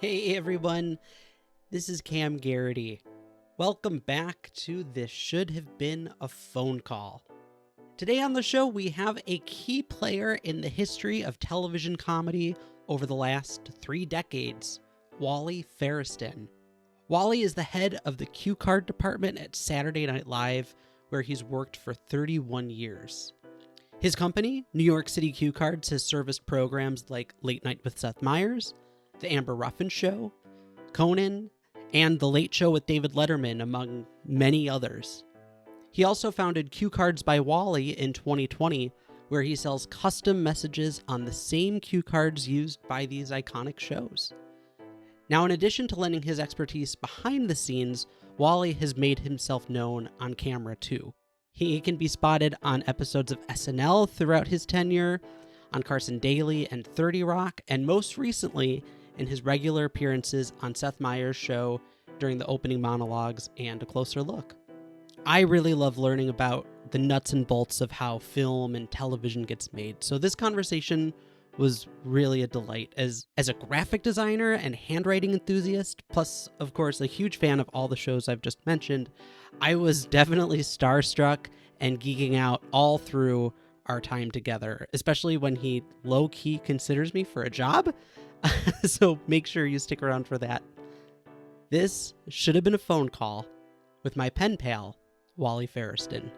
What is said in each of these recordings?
Hey everyone, this is Cam Garrity. Welcome back to This Should Have Been a Phone Call. Today on the show, we have a key player in the history of television comedy over the last 3 decades, Wally Feresten. Wally is the head of the cue card department at Saturday Night Live, where he's worked for 31 years. His company, New York City Cue Cards, has serviced programs like Late Night with Seth Meyers, The Amber Ruffin Show, Conan, and The Late Show with David Letterman, among many others. He also founded Cue Cards by Wally in 2020, where he sells custom messages on the same cue cards used by these iconic shows. Now, in addition to lending his expertise behind the scenes, Wally has made himself known on camera too. He can be spotted on episodes of SNL throughout his tenure, on Carson Daly and 30 Rock, and most recently in his regular appearances on Seth Meyers' show during the opening monologues and A Closer Look. I really love learning about the nuts and bolts of how film and television gets made, so this conversation was really a delight. As a graphic designer and handwriting enthusiast, plus, of course, a huge fan of all the shows I've just mentioned, I was definitely starstruck and geeking out all through our time together, especially when he low-key considers me for a job. So make sure you stick around for that. This should have been a phone call with my pen pal, Wally Feresten.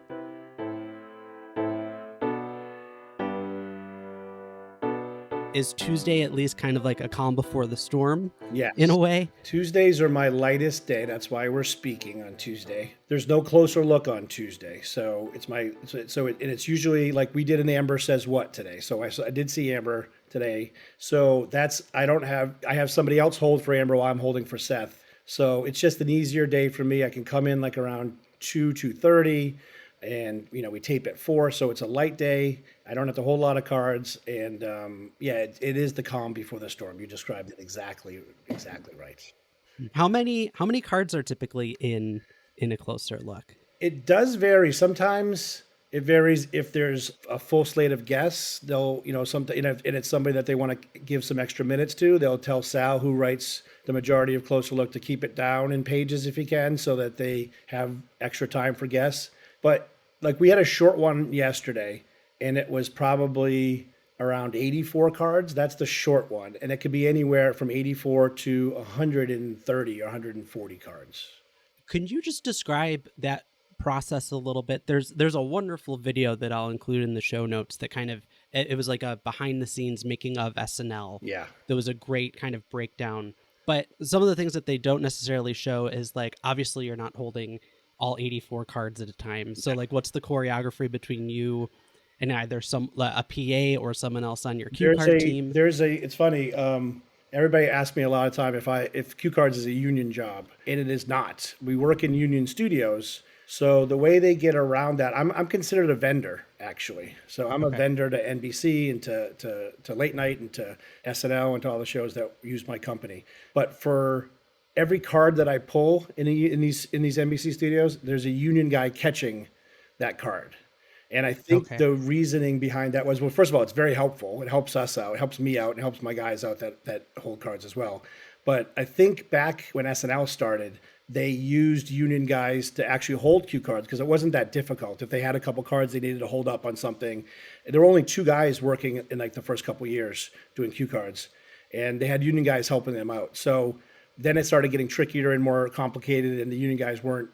Is Tuesday at least kind of like a calm before the storm? Yes. In a way? Tuesdays are my lightest day. That's why we're speaking on Tuesday. There's no closer look on Tuesday. So it's usually like we did an Amber Says What today. So I did see Amber today. So I have somebody else hold for Amber while I'm holding for Seth. So it's just an easier day for me. I can come in like around 2:30. And, we tape at 4, so it's a light day. I don't have to hold a lot of cards. And, it is the calm before the storm. You described it exactly right. How many cards are typically in A Closer Look? It does vary. Sometimes it varies if there's a full slate of guests. They'll, and it's somebody that they want to give some extra minutes to. They'll tell Sal, who writes the majority of Closer Look, to keep it down in pages if he can, so that they have extra time for guests. But like we had a short one yesterday, and it was probably around 84 cards. That's the short one. And it could be anywhere from 84 to 130 or 140 cards. Could you just describe that process a little bit? There's a wonderful video that I'll include in the show notes that kind of, it was like a behind the scenes making of SNL. Yeah. There was a great kind of breakdown. But some of the things that they don't necessarily show is like, obviously you're not holding all 84 cards at a time. So like, what's the choreography between you and either a PA or someone else on your cue card team? It's funny. Everybody asks me a lot of time if cue cards is a union job, and it is not. We work in union studios. So the way they get around that, I'm considered a vendor, actually. So I'm a vendor to NBC and to Late Night and to SNL and to all the shows that use my company. But for every card that I pull in these NBC studios, there's a union guy catching that card. And I think the reasoning behind that was, well, first of all, it's very helpful. It helps us out. It helps me out. It helps my guys out that hold cards as well. But I think back when SNL started, they used union guys to actually hold cue cards because it wasn't that difficult. If they had a couple cards they needed to hold up on something, there were only 2 guys working in like the first couple of years doing cue cards, and they had union guys helping them out. So then it started getting trickier and more complicated, and the union guys weren't,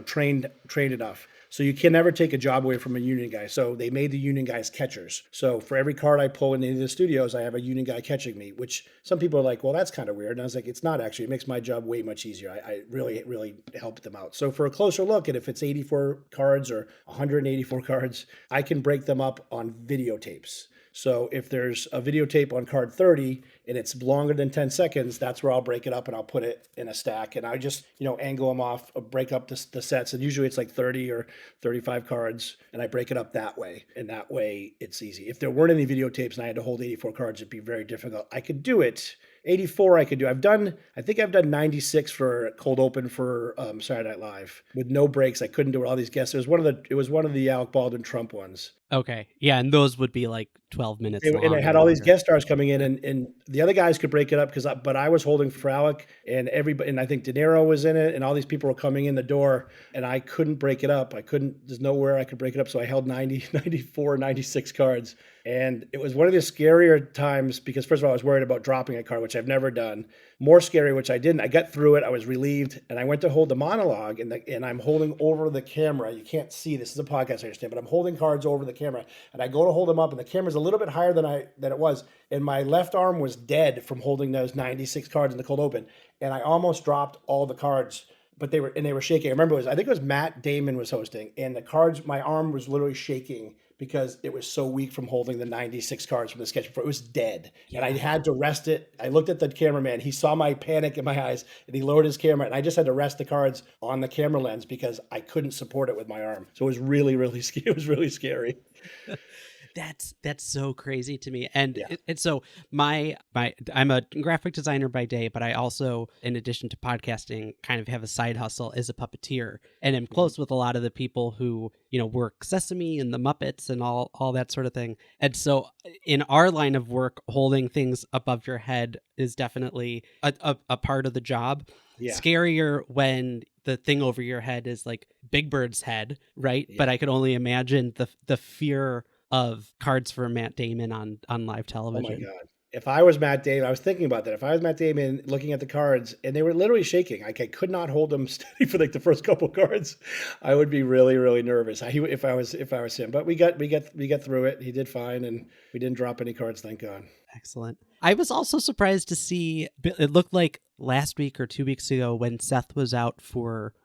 trained enough. So you can never take a job away from a union guy. So they made the union guys catchers. So for every card I pull in any of the studios, I have a union guy catching me, which some people are like, well, that's kind of weird. And I was like, it's not actually. It makes my job way much easier. I really, really helped them out. So for a closer look, and if it's 84 cards or 184 cards, I can break them up on videotapes. So if there's a videotape on card 30 and it's longer than 10 seconds, that's where I'll break it up and I'll put it in a stack. And I just, angle them off, break up the sets. And usually it's like 30 or 35 cards. And I break it up that way. And that way it's easy. If there weren't any videotapes and I had to hold 84 cards, it'd be very difficult. I could do it. 84 I could do. I think I've done 96 for cold open for Saturday Night Live with no breaks. I couldn't do it. All these guests. It was one of the Alec Baldwin Trump ones. Okay. Yeah, and those would be like 12 minutes And I long had or all these longer. guest stars coming in, and the other guys could break it up but I was holding for Alec, and everybody, and I think De Niro was in it, and all these people were coming in the door, and I couldn't break it up. I couldn't. There's nowhere I could break it up, so I held 90, 94, 96 cards, and it was one of the scarier times because first of all, I was worried about dropping a card, which I've never done. More scary, which I didn't. I got through it. I was relieved, and I went to hold the monologue, and I'm holding over the camera. You can't see this is a podcast, I understand, but I'm holding cards over the camera, and I go to hold them up, and the camera's a little bit higher than it was, and my left arm was dead from holding those 96 cards in the cold open, and I almost dropped all the cards. But they were shaking. I remember I think it was Matt Damon was hosting, and the cards, my arm was literally shaking because it was so weak from holding the 96 cards from the sketch before. It was dead. Yeah. And I had to rest it. I looked at the cameraman. He saw my panic in my eyes, and he lowered his camera, and I just had to rest the cards on the camera lens because I couldn't support it with my arm. So it was really, really scary. It was really scary. That's so crazy to me. And so I'm a graphic designer by day, but I also, in addition to podcasting, kind of have a side hustle as a puppeteer, and I'm close with a lot of the people who, work Sesame and the Muppets and all that sort of thing. And so in our line of work, holding things above your head is definitely a part of the job. Yeah. Scarier when the thing over your head is like Big Bird's head, right? Yeah. But I could only imagine the fear of cards for Matt Damon on live television. Oh my God. If I was Matt Damon, I was thinking about that. If I was Matt Damon looking at the cards and they were literally shaking, like I could not hold them steady for like the first couple of cards, I would be really, really nervous. If I was him. But we got through it. He did fine, and we didn't drop any cards, thank God. Excellent. I was also surprised to see, it looked like last week or 2 weeks ago when Seth was out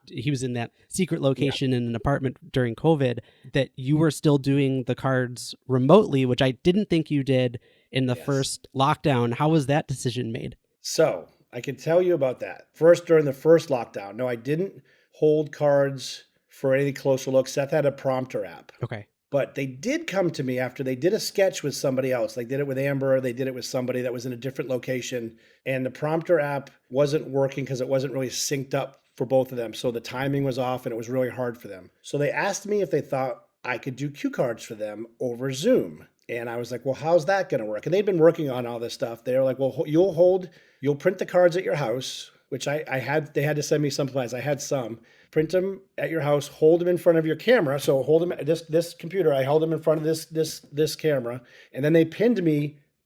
he was in that secret location in an apartment during COVID, that you were still doing the cards remotely, which I didn't think you did in the first lockdown. How was that decision made? So I can tell you about that. First, during the first lockdown, no, I didn't hold cards for any closer look. Seth had a prompter app. Okay. But they did come to me after they did a sketch with somebody else. They did it with Amber. They did it with somebody that was in a different location. And the prompter app wasn't working because it wasn't really synced up for both of them. So the timing was off and it was really hard for them. So they asked me if they thought I could do cue cards for them over Zoom. And I was like, well, how's that going to work? And they'd been working on all this stuff. They were like, well, you'll print the cards at your house, which they had to send me some supplies. I had some. Print them at your house, hold them in front of your camera. So hold them at this computer. I held them in front of this camera. And then they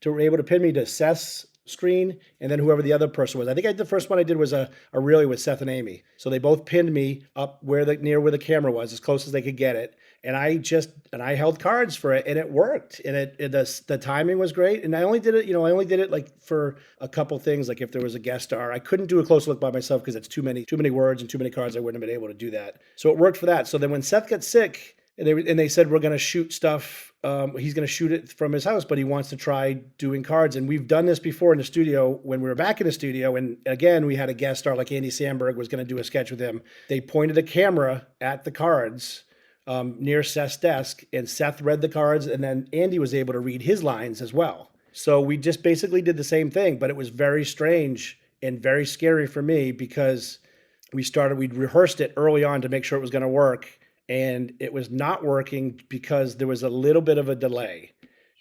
were able to pin me to Seth's screen and then whoever the other person was. I think the first one I did was a relay with Seth and Amy. So they both pinned me up near where the camera was, as close as they could get it. And I held cards for it, and it worked. And the timing was great. And I only did it like for a couple things, like if there was a guest star. I couldn't do a close look by myself because it's too many words and too many cards. I wouldn't have been able to do that. So it worked for that. So then when Seth got sick, and they said we're going to shoot stuff. He's going to shoot it from his house, but he wants to try doing cards. And we've done this before in the studio when we were back in the studio. And again, we had a guest star like Andy Samberg was going to do a sketch with him. They pointed a camera at the cards near Seth's desk, and Seth read the cards, and then Andy was able to read his lines as well. So we just basically did the same thing, but it was very strange and very scary for me because we'd rehearsed it early on to make sure it was going to work, and it was not working because there was a little bit of a delay.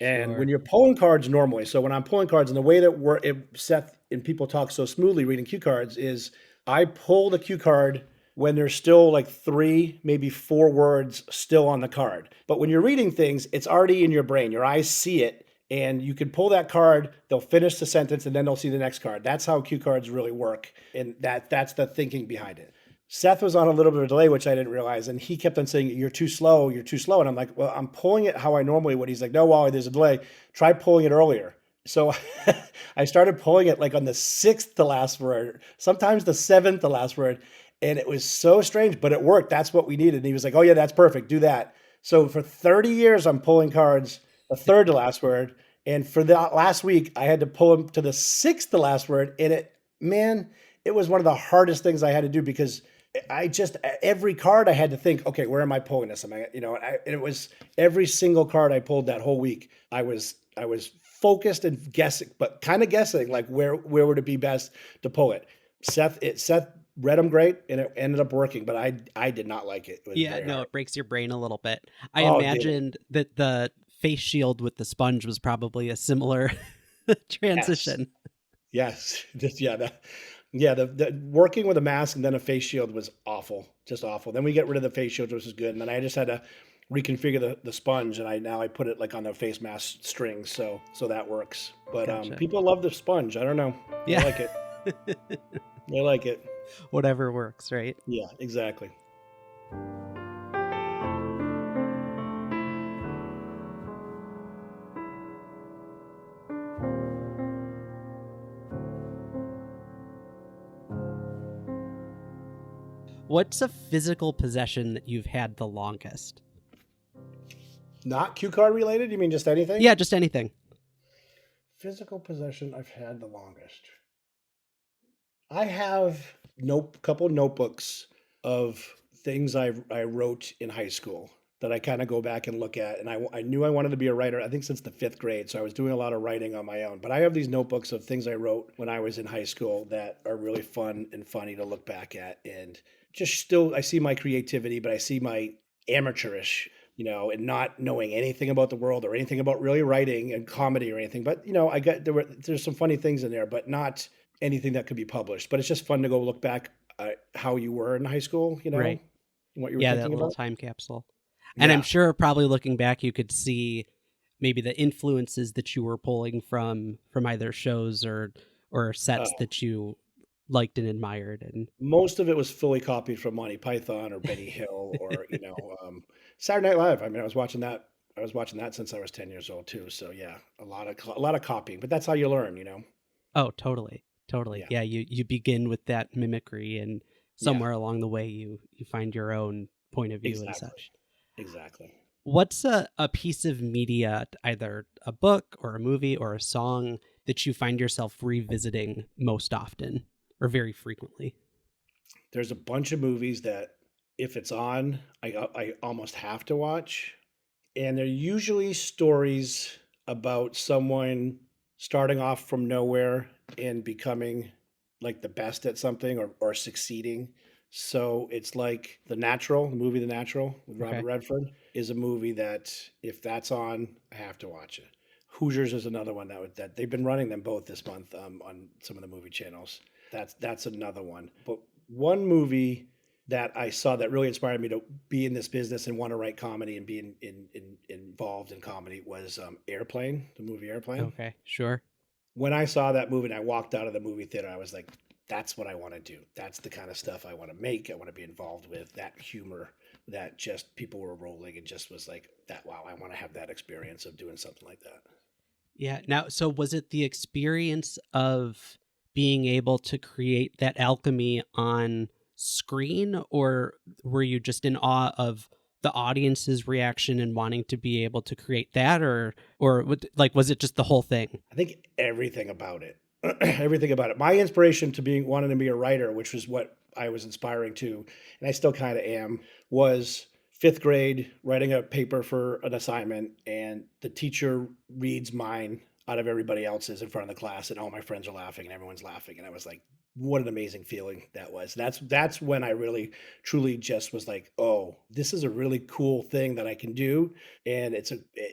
And when you're pulling cards normally, so when I'm pulling cards, and the way that Seth and people talk so smoothly reading cue cards is I pull the cue card when there's still like 3, maybe 4 words still on the card. But when you're reading things, it's already in your brain. Your eyes see it, and you can pull that card, they'll finish the sentence, and then they'll see the next card. That's how cue cards really work, and that's the thinking behind it. Seth was on a little bit of a delay, which I didn't realize, and he kept on saying, you're too slow. And I'm like, well, I'm pulling it how I normally would. He's like, no, Wally, there's a delay. Try pulling it earlier. So I started pulling it like on the 6th to last word, sometimes the 7th to last word. And it was so strange, but it worked. That's what we needed. And he was like, oh yeah, that's perfect. Do that. So for 30 years, I'm pulling cards, the 3rd to last word. And for that last week, I had to pull them to the 6th to last word. And it was one of the hardest things I had to do because every card I had to think, okay, where am I pulling this? It was every single card I pulled that whole week. I was focused and guessing, but kind of guessing like where would it be best to pull it. Seth read them great, and it ended up working, but I did not like it. It was Yeah, very no, hard. it breaks your brain a little bit. I Oh, did it? imagined that the face shield with the sponge was probably a similar Yes. transition. Yes. The working with a mask and then a face shield was awful, just awful. Then we get rid of the face shield, which is good, and then I just had to reconfigure the sponge, and I put it like on the face mask string, so that works. But Gotcha. people love the sponge. I don't know. They Yeah. like it. They like it. Whatever works, right? Yeah, exactly. What's a physical possession that you've had the longest? Not cue card related? You mean just anything? Yeah, just anything. Physical possession I've had the longest. I have couple notebooks of things I wrote in high school that I kind of go back and look at. And I knew I wanted to be a writer, I think since the fifth grade. So I was doing a lot of writing on my own. But I have these notebooks of things I wrote when I was in high school that are really fun and funny to look back at. And just still, I see my creativity, but I see my amateurish, and not knowing anything about the world or anything about really writing and comedy or anything. But, there's some funny things in there, but not anything that could be published. But it's just fun to go look back at how you were in high school, Right. and what you were Yeah, that thinking little about. time capsule. And I'm Yeah. sure probably looking back, you could see maybe the influences that you were pulling from either shows or sets Uh, that you liked and admired. And Most of it was fully copied from Monty Python or Benny Hill or, Saturday Night Live. I mean, I was watching that. I was watching that since I was 10 years old too. So yeah, a lot of copying, but that's how you learn. oh, totally, totally. Yeah. Yeah, you begin with that mimicry, and Yeah. somewhere along the way, you find your own point of view and Exactly. such. Exactly. What's a piece of media, either a book or a movie or a song, that you find yourself revisiting most often or very frequently? There's a bunch of movies that if it's on, I almost have to watch. And they're usually stories about someone starting off from nowhere and becoming like the best at something or succeeding. So it's like the movie The Natural with Robert Okay. Redford is a movie that if that's on, I have to watch it. Hoosiers is another one that they've been running them both this month on some of the movie channels. That's another one. But one movie that I saw that really inspired me to be in this business and want to write comedy and be involved in comedy was Airplane, the movie Airplane. Okay, sure. When I saw that movie and I walked out of the movie theater, I was like, that's what I want to do. That's the kind of stuff I want to make. I want to be involved with that humor that just people were rolling and just was like that. Wow, I want to have that experience of doing something like that. Yeah. Now, so was it the experience of being able to create that alchemy on screen, or were you just in awe of the audience's reaction and wanting to be able to create that, like, was it just the whole thing? I think everything about it, everything about it. My inspiration to wanting to be a writer, which was what I was inspiring to, and I still kind of am, was fifth grade writing a paper for an assignment, and the teacher reads mine out of everybody else's in front of the class, and all my friends are laughing, and everyone's laughing, and I was like, what an amazing feeling that was. That's when I really truly just was like, oh, this is a really cool thing that I can do, and it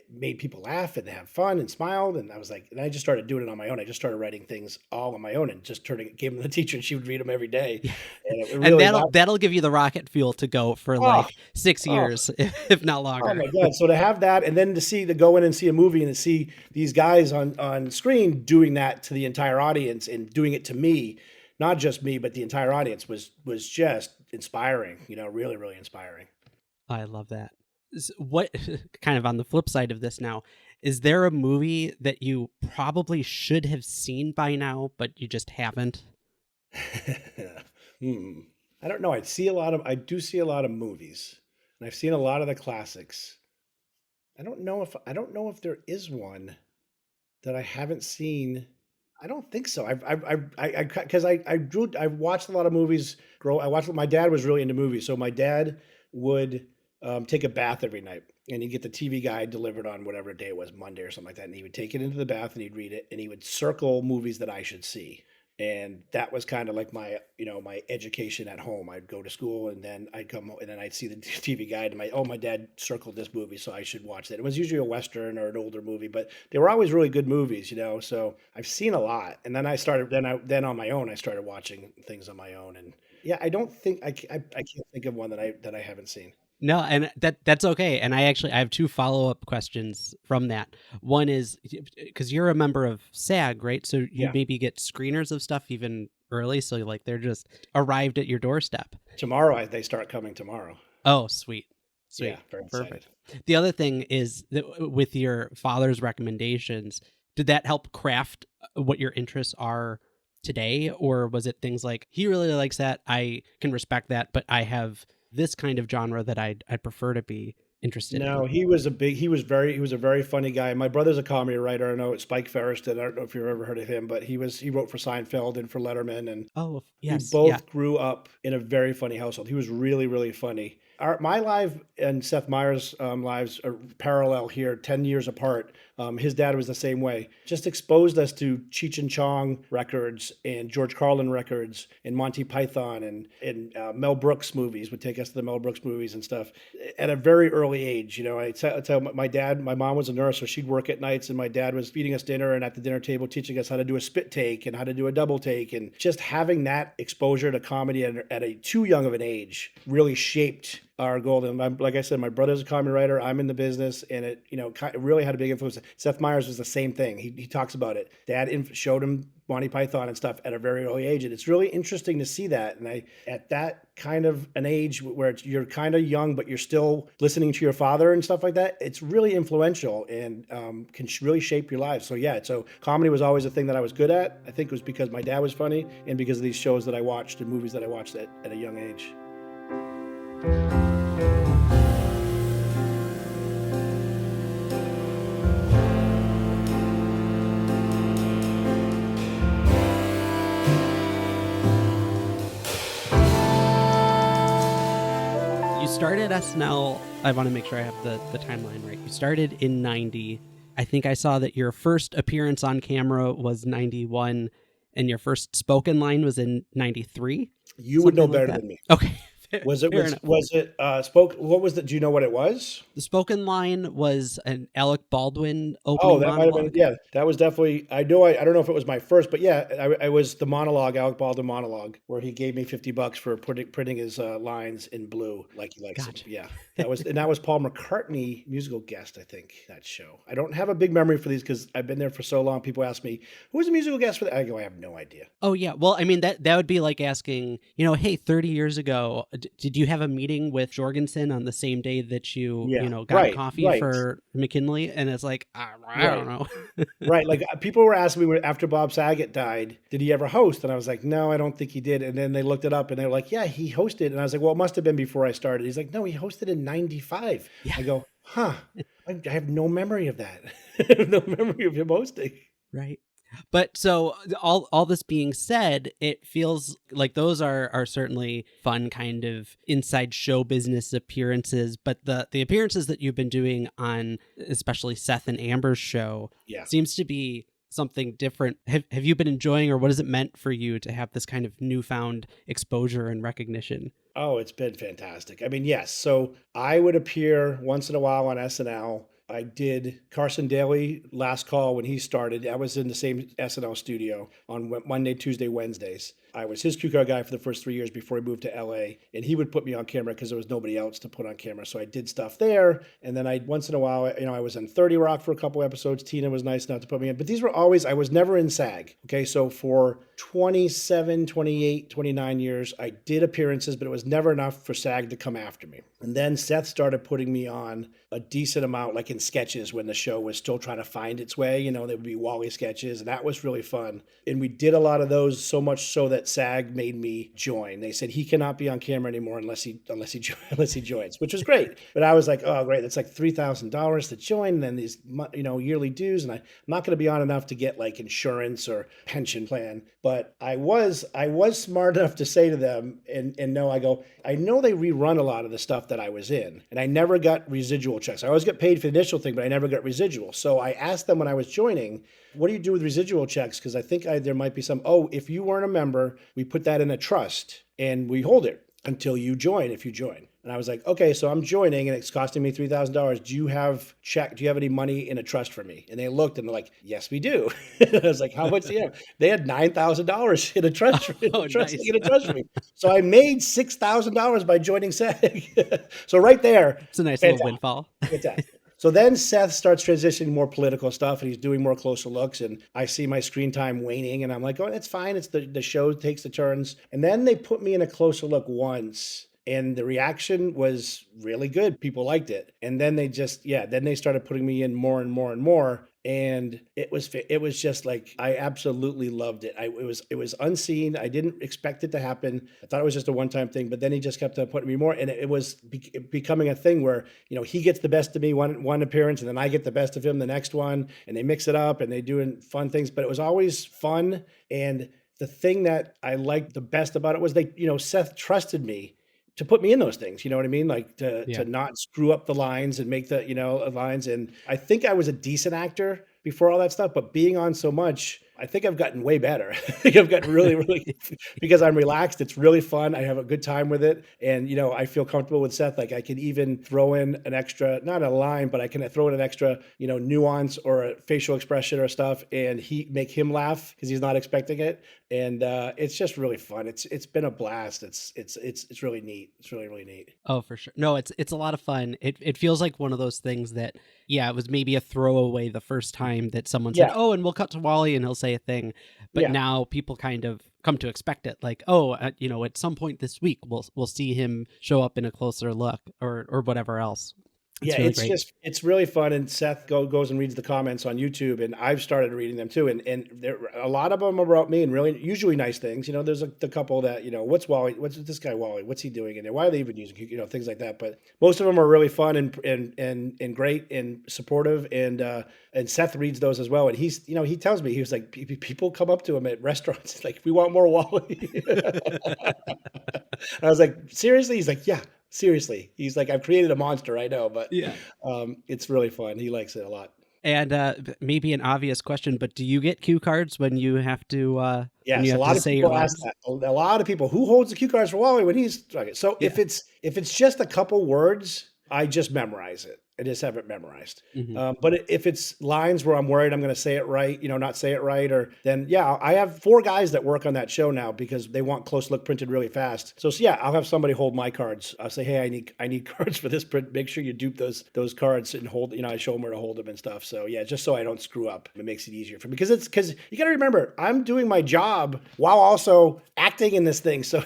made people laugh and have fun and smiled, and I was like, and I just started doing it on my own. I just started writing things all on my own and just gave them to the teacher, and she would read them every day, Yeah. and it And really that'll give you the rocket fuel to go for oh like 6 oh years, if not oh longer. my god! So to have that, and then to go in and see a movie and to see these guys on screen doing that to the entire audience and doing it to me, not just me, but the entire audience was just inspiring. Really, really inspiring. I love that. What kind of on the flip side of this now, is there a movie that you probably should have seen by now, but you just haven't? Hmm. I don't know. I do see a lot of movies, and I've seen a lot of the classics. I don't know if there is one that I haven't seen. I don't think so. Because I watched a lot of movies. My dad was really into movies, so my dad would take a bath every night, and he'd get the TV guide delivered on whatever day it was, Monday or something like that, and he would take it into the bath and he'd read it, and he would circle movies that I should see. And that was kind of like my, my education at home. I'd go to school and then I'd come home and then I'd see the TV guide and my dad circled this movie, so I should watch that. It was usually a Western or an older movie, but they were always really good movies, so I've seen a lot. And then I started, then on my own, I started watching things on my own. And yeah, I don't think, I can't think of one that I haven't seen. No, and that's okay. And I have two follow-up questions from that. One is because you're a member of SAG, right? So you maybe get screeners of stuff even early. So like they're just arrived at your doorstep. Tomorrow, they start coming tomorrow. Oh, sweet. Yeah, very perfect. excited. The other thing is that with your father's recommendations, did that help craft what your interests are today? Or was it things like, he really likes that, I can respect that, but I have this kind of genre that I'd prefer to be interested in? No, he was a very funny guy. My brother's a comedy writer. I know it's Spike Feresten. I don't know if you've ever heard of him, but he wrote for Seinfeld and for Letterman. And oh, yes, we both grew up in a very funny household. He was really, really funny. My life and Seth Meyers' lives are parallel here, 10 years apart. His dad was the same way. Just exposed us to Cheech and Chong records and George Carlin records and Monty Python and Mel Brooks movies, would take us to the Mel Brooks movies and stuff at a very early age. I tell my mom was a nurse, so she'd work at nights, and my dad was feeding us dinner and at the dinner table teaching us how to do a spit take and how to do a double take. And just having that exposure to comedy at a too young of an age really shaped our goal. And like I said, my brother's a comedy writer. I'm in the business, and it really had a big influence. Seth Meyers was the same thing. He talks about it. Dad showed him Monty Python and stuff at a very early age, and it's really interesting to see that. And at that kind of an age where you're kind of young, but you're still listening to your father and stuff like that, it's really influential and can really shape your lives. So comedy was always a thing that I was good at. I think it was because my dad was funny and because of these shows that I watched and movies that I watched at a young age. You started SNL, I want to make sure I have the timeline right. You started in 90. I think I saw that your first appearance on camera was 91 and your first spoken line was in 93. You would know better than me. Okay. Was it spoke? What was the? Do you know what it was? The spoken line was an Alec Baldwin opening. Oh, that monologue. might have been. Yeah, that was definitely. I don't know if it was my first, but yeah, I was the monologue, Alec Baldwin monologue, where he gave me $50 for printing his lines in blue, like he likes it. Yeah, that was Paul McCartney, musical guest, I think, that show. I don't have a big memory for these because I've been there for so long. People ask me, who was a musical guest for that? I go, I have no idea. Oh yeah, well, I mean that would be like asking, hey, 30 years ago, did you have a meeting with Jorgensen on the same day that you got coffee for McKinley? And it's like, I don't know. Right. Like people were asking me after Bob Saget died, did he ever host? And I was like, no, I don't think he did. And then they looked it up and they were like, yeah, he hosted. And I was like, well, it must have been before I started. He's like, no, he hosted in 95. Yeah. I go, I have no memory of that. I have no memory of him hosting. Right. But so all this being said, it feels like those are certainly fun kind of inside show business appearances. But the appearances that you've been doing on especially Seth and Amber's show seems to be something different. Have you been enjoying, or what has it meant for you to have this kind of newfound exposure and recognition? Oh, it's been fantastic. I mean, yes. So I would appear once in a while on SNL. I did Carson Daly last call when he started. I was in the same SNL studio on Monday, Tuesday, Wednesdays. I was his cue card guy for the first 3 years before he moved to LA, and he would put me on camera because there was nobody else to put on camera. So I did stuff there, and then once in a while, I was in 30 Rock for a couple episodes. Tina was nice enough to put me in, but these were always, I was never in SAG. Okay, so for 27, 28, 29 years, I did appearances, but it was never enough for SAG to come after me. And then Seth started putting me on a decent amount, like in sketches when the show was still trying to find its way. There would be Wally sketches, and that was really fun. And we did a lot of those, so much so that that SAG made me join. They said he cannot be on camera anymore unless he joins, which was great. But I was like, oh, great, that's like $3,000 to join, and then these yearly dues, and I'm not going to be on enough to get like insurance or pension plan. But I was smart enough to say to them and no, I go, I know they rerun a lot of the stuff that I was in, and I never got residual checks. I always get paid for the initial thing, but I never got residual. So I asked them when I was joining, what do you do with residual checks? Because I think there might be some, if you weren't a member, we put that in a trust and we hold it until you join, if you join. And I was like, okay, so I'm joining and it's costing me $3,000. Do you have any money in a trust for me? And they looked and they're like, yes, we do. I was like, how much do you have? They had $9,000 in a trust, Nice. in a trust for me. So I made $6,000 by joining SAG. So right there. It's a nice little windfall. Fantastic. So then Seth starts transitioning more political stuff and he's doing more closer looks, and I see my screen time waning and I'm like, oh, that's fine. It's the show takes the turns. And then they put me in a closer look once and the reaction was really good. People liked it. And then they started putting me in more and more and more. And it was just like, I absolutely loved it. It was unseen. I didn't expect it to happen. I thought it was just a one-time thing, but then he just kept on putting me more. And it was becoming a thing where, he gets the best of me one appearance and then I get the best of him the next one, and they mix it up and they doing fun things, but it was always fun. And the thing that I liked the best about it was Seth trusted me to put me in those things, you know what I mean? Like to not screw up the lines and make the, lines. And I think I was a decent actor before all that stuff, but being on so much, I think I've gotten way better. I think I've gotten really, really, because I'm relaxed. It's really fun. I have a good time with it. And, I feel comfortable with Seth. Like I can even throw in an extra, not a line, but I can throw in an extra, nuance or a facial expression or stuff, and make him laugh because he's not expecting it. And it's just really fun. It's been a blast. It's really neat. It's really, really neat. Oh, for sure. No, it's a lot of fun. It feels like one of those things that, it was maybe a throwaway the first time that someone said, oh, and we'll cut to Wally and he'll say a thing. But now people kind of come to expect it. Like, at some point this week, we'll see him show up in a closer look or whatever else. It's really great. It's really fun. And Seth goes and reads the comments on YouTube, and I've started reading them too. And there, a lot of them are about me and really usually nice things. There's the couple that, what's Wally? What's this guy Wally? What's he doing in there? Why are they even using, things like that. But most of them are really fun and great and supportive. And Seth reads those as well. And he's, he tells me, he was like, people come up to him at restaurants like, we want more Wally. I was like, seriously? He's like, yeah. Seriously, he's like, I've created a monster, I know, but it's really fun. He likes it a lot. And maybe an obvious question, but do you get cue cards when you have to? Yes, a lot of people ask that. A lot of people, who holds the cue cards for Wally when he's talking? So if it's just a couple words, I just memorize it. I just have it memorized. Mm-hmm. But if it's lines where I'm worried I'm going to say it right, not say it right, or then, I have 4 guys that work on that show now because they want close look printed really fast. So I'll have somebody hold my cards. I'll say, hey, I need cards for this print. Make sure you dupe those cards and hold, I show them where to hold them and stuff. So just so I don't screw up. It makes it easier for me because you got to remember, I'm doing my job while also acting in this thing. So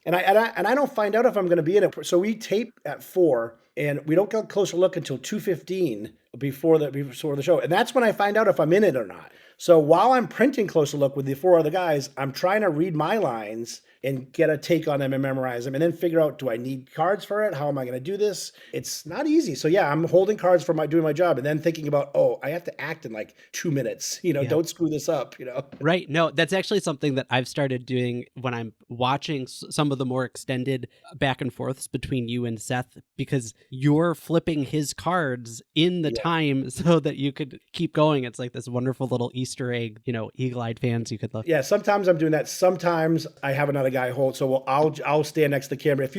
and I don't find out if I'm going to be in it. So we tape at 4. And we don't get a closer look until 2:15 before the show. And that's when I find out if I'm in it or not. So while I'm printing closer look with the 4 other guys, I'm trying to read my lines and get a take on them and memorize them and then figure out, do I need cards for it? How am I going to do this? It's not easy. So I'm holding cards for doing my job and then thinking about, I have to act in like 2 minutes, don't screw this up, Right. No, that's actually something that I've started doing when I'm watching some of the more extended back and forths between you and Seth, because you're flipping his cards in the time so that you could keep going. It's like this wonderful little Easter egg, eagle-eyed fans you could look. Yeah. Sometimes I'm doing that. Sometimes I have another guy hold. So I'll stand next to the camera. If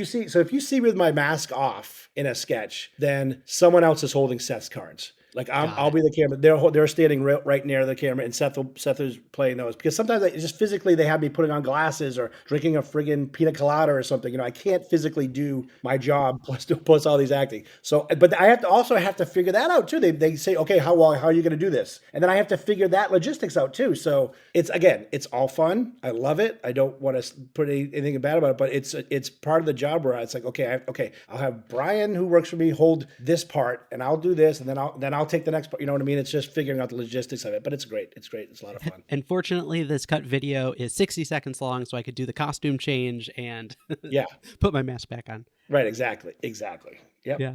you see with my mask off in a sketch, then someone else is holding Seth's cards. Like I'll be the camera. They're standing right near the camera, and Seth is playing those because sometimes just physically they have me putting on glasses or drinking a friggin' pina colada or something. I can't physically do my job plus all these acting. So, but I have to figure that out too. They say, okay, how are you going to do this? And then I have to figure that logistics out too. So it's all fun. I love it. I don't want to put anything bad about it, but it's part of the job where it's like, okay, I'll have Brian who works for me hold this part, and I'll do this, and then I'll I'll take the next part. You know what I mean? It's just figuring out the logistics of it, but it's great. It's great. It's a lot of fun. And fortunately, this cut video is 60 seconds long, so I could do the costume change and Yeah. put my mask back on. Right. Exactly. Yep. Yeah.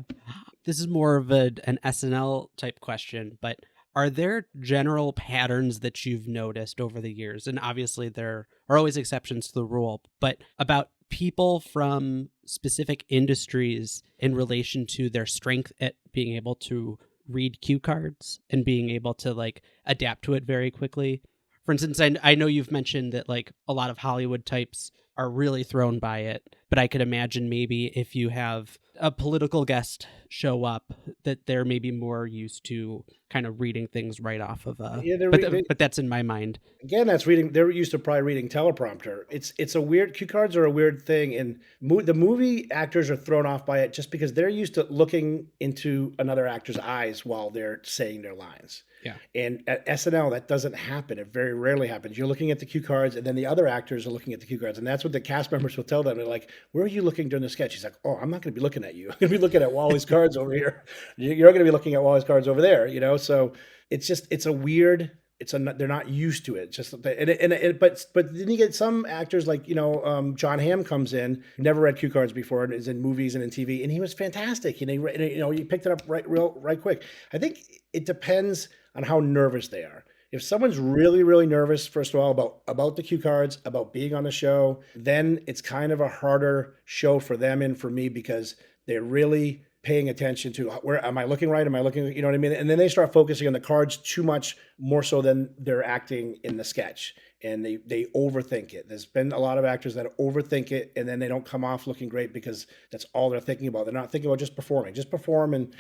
This is more of an SNL type question, but are there general patterns that you've noticed over the years? And obviously there are always exceptions to the rule, but about people from specific industries in relation to their strength at being able to read cue cards and being able to like adapt to it very quickly. For instance, I know you've mentioned that like a lot of Hollywood types are really thrown by it, but I could imagine maybe if you have a political guest show up that they're maybe more used to kind of reading things right off of but that's in my mind. Again, that's reading. They're used to probably reading teleprompter. It's a weird, cue cards are a weird thing, and the movie actors are thrown off by it just because they're used to looking into another actor's eyes while they're saying their lines. Yeah. And at SNL, that doesn't happen. It very rarely happens. You're looking at the cue cards, and then the other actors are looking at the cue cards. And that's what the cast members will tell them. They're like, where are you looking during the sketch? He's like, oh, I'm not going to be looking at you. I'm going to be looking at Wally's cards over here. You're going to be looking at Wally's cards over there, you know? So it's a weird... they're not used to it. But then you get some actors like, John Hamm comes in, never read cue cards before, and is in movies and in TV, and he was fantastic. He picked it up right quick. I think it depends on how nervous they are. If someone's really, really nervous, first of all, about the cue cards, about being on the show, then it's kind of a harder show for them and for me because they're really paying attention to where am I looking right? Am I looking, you know what I mean? And then they start focusing on the cards too much more so than they're acting in the sketch. And they overthink it. There's been a lot of actors that overthink it and then they don't come off looking great because that's all they're thinking about. They're not thinking about just performing. Just perform. And,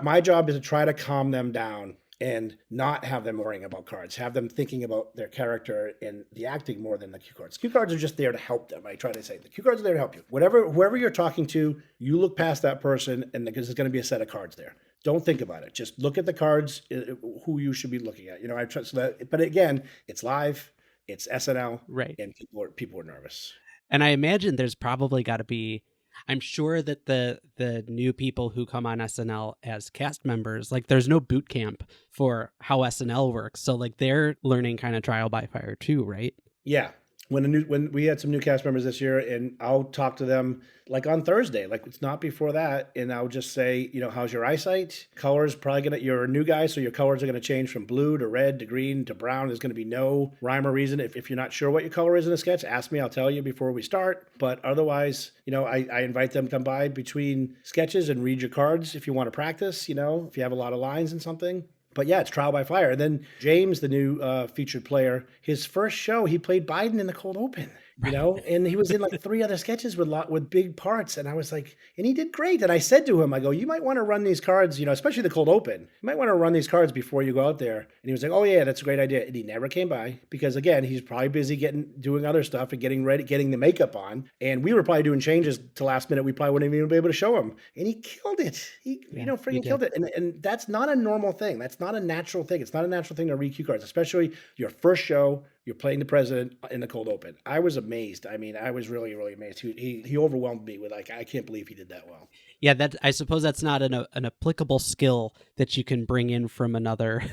my job is to try to calm them down and not have them worrying about cards, have them thinking about their character and the acting more than the cue cards. Cue cards are just there to help them. I try to say the cue cards are there to help you. Whoever you're talking to, you look past that person and because there's going to be a set of cards there. Don't think about it. Just look at the cards, who you should be looking at. I trust that. But again, it's live, it's SNL, right? And people are nervous. And I imagine there's probably got to be. I'm sure that the new people who come on SNL as cast members, like there's no boot camp for how SNL works. So like they're learning kind of trial by fire too, right? Yeah. When we had some new cast members this year and I'll talk to them like on Thursday, like it's not before that. And I'll just say, how's your eyesight? Colors probably you're a new guy. So your colors are going to change from blue to red to green to brown. There's going to be no rhyme or reason. If you're not sure what your color is in a sketch, ask me, I'll tell you before we start. But otherwise, I invite them to come by between sketches and read your cards. If you want to practice, if you have a lot of lines in something. But yeah, it's trial by fire. And then James, the new featured player, his first show, he played Biden in the cold open, and he was in like 3 other sketches with big parts. And I was like, and he did great. And I said to him, I go, you might want to run these cards, especially the cold open. You might want to run these cards before you go out there. And he was like, oh yeah, that's a great idea. And he never came by because again, he's probably busy doing other stuff and getting ready, getting the makeup on. And we were probably doing changes to last minute. We probably wouldn't even be able to show him. And he killed it. He freaking killed it. And that's not a normal thing. That's not a natural thing. It's not a natural thing to read cue cards, especially your first show. You're playing the president in the cold open. I was amazed. I mean, I was really, really amazed. He overwhelmed me with I can't believe he did that well. Yeah, I suppose that's not an applicable skill that you can bring in from another.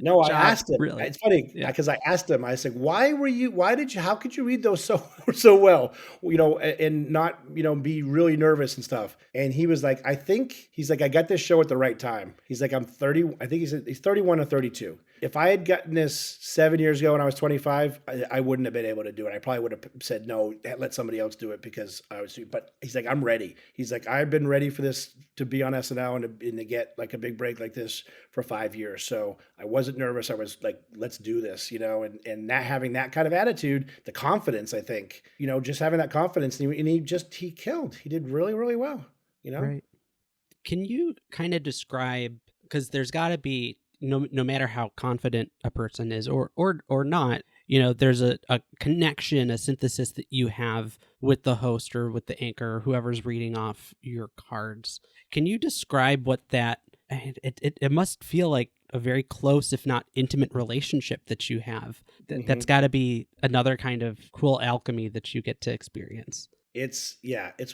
No, I job, asked him. really. It's funny because I asked him. I said, how could you read those so well? And not be really nervous and stuff. And he was like, I got this show at the right time. He's like, I'm 30. I think he's 31 or 32. If I had gotten this 7 years ago when I was 25, I wouldn't have been able to do it. I probably would have said, no, let somebody else do it because I was, but he's like, I'm ready. He's like, I've been ready for this to be on SNL and to get like a big break like this for 5 years. So I wasn't nervous. I was like, let's do this, and not having that kind of attitude, the confidence, I think, just having that confidence and he killed. He did really, really well, Right. Can you kind of describe, because there's got to be, no matter how confident a person is or not, there's a connection, a synthesis that you have with the host or with the anchor or whoever's reading off your cards. Can you describe what that, it must feel like a very close, if not intimate relationship that you have. That's got to be another kind of cool alchemy that you get to experience. It's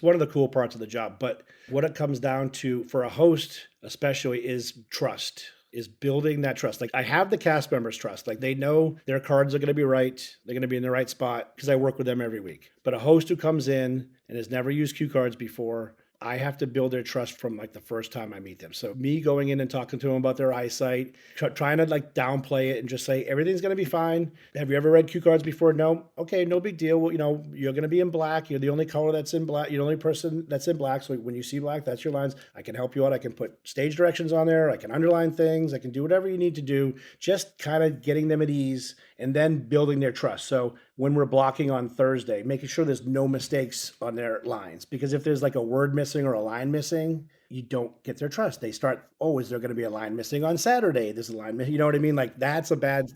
one of the cool parts of the job. But what it comes down to for a host, especially, is trust, is building that trust. Like I have the cast members trust, like they know their cards are going to be right. They're going to be in the right spot because I work with them every week. But a host who comes in and has never used cue cards before, I have to build their trust from like the first time I meet them. So me going in and talking to them about their eyesight, trying to like downplay it and just say, everything's going to be fine. Have you ever read cue cards before? No. Okay, no big deal. Well, you're going to be in black. You're the only color that's in black. You're the only person that's in black. So when you see black, that's your lines. I can help you out. I can put stage directions on there. I can underline things. I can do whatever you need to do. Just kind of getting them at ease and then building their trust. So when we're blocking on Thursday, making sure there's no mistakes on their lines. Because if there's like a word missing or a line missing, you don't get their trust. They start, oh, is there going to be a line missing on Saturday? There's a line missing. You know what I mean? Like that's a bad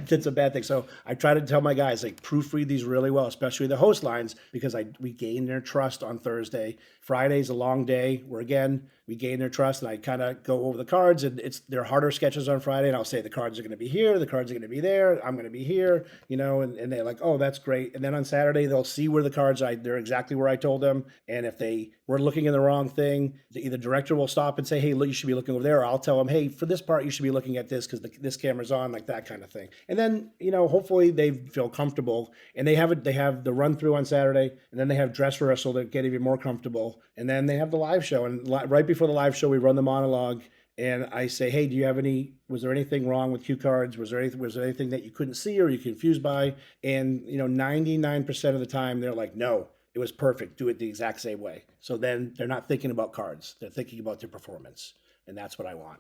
thing. So I try to tell my guys, like proofread these really well, especially the host lines, because we gain their trust on Thursday. Friday's a long day where again, we gain their trust, and I kind of go over the cards, and they're harder sketches on Friday, and I'll say the cards are going to be here, the cards are going to be there, I'm going to be here, and they're like, oh, that's great. And then on Saturday, they'll see where the cards they're exactly where I told them. And if they were looking in the wrong thing, the director will stop and say, hey, look, you should be looking over there. Or I'll tell them, hey, for this part, you should be looking at this because this camera's on, like that kind of thing. And then, hopefully they feel comfortable, and they have the run through on Saturday, and then they have dress rehearsal to get even more comfortable. And then they have the live show. And right before the live show, we run the monologue. And I say, hey, was there anything wrong with cue cards? Was there anything that you couldn't see or you confused by? And, 99% of the time, they're like, no, it was perfect. Do it the exact same way. So then they're not thinking about cards. They're thinking about their performance. And that's what I want.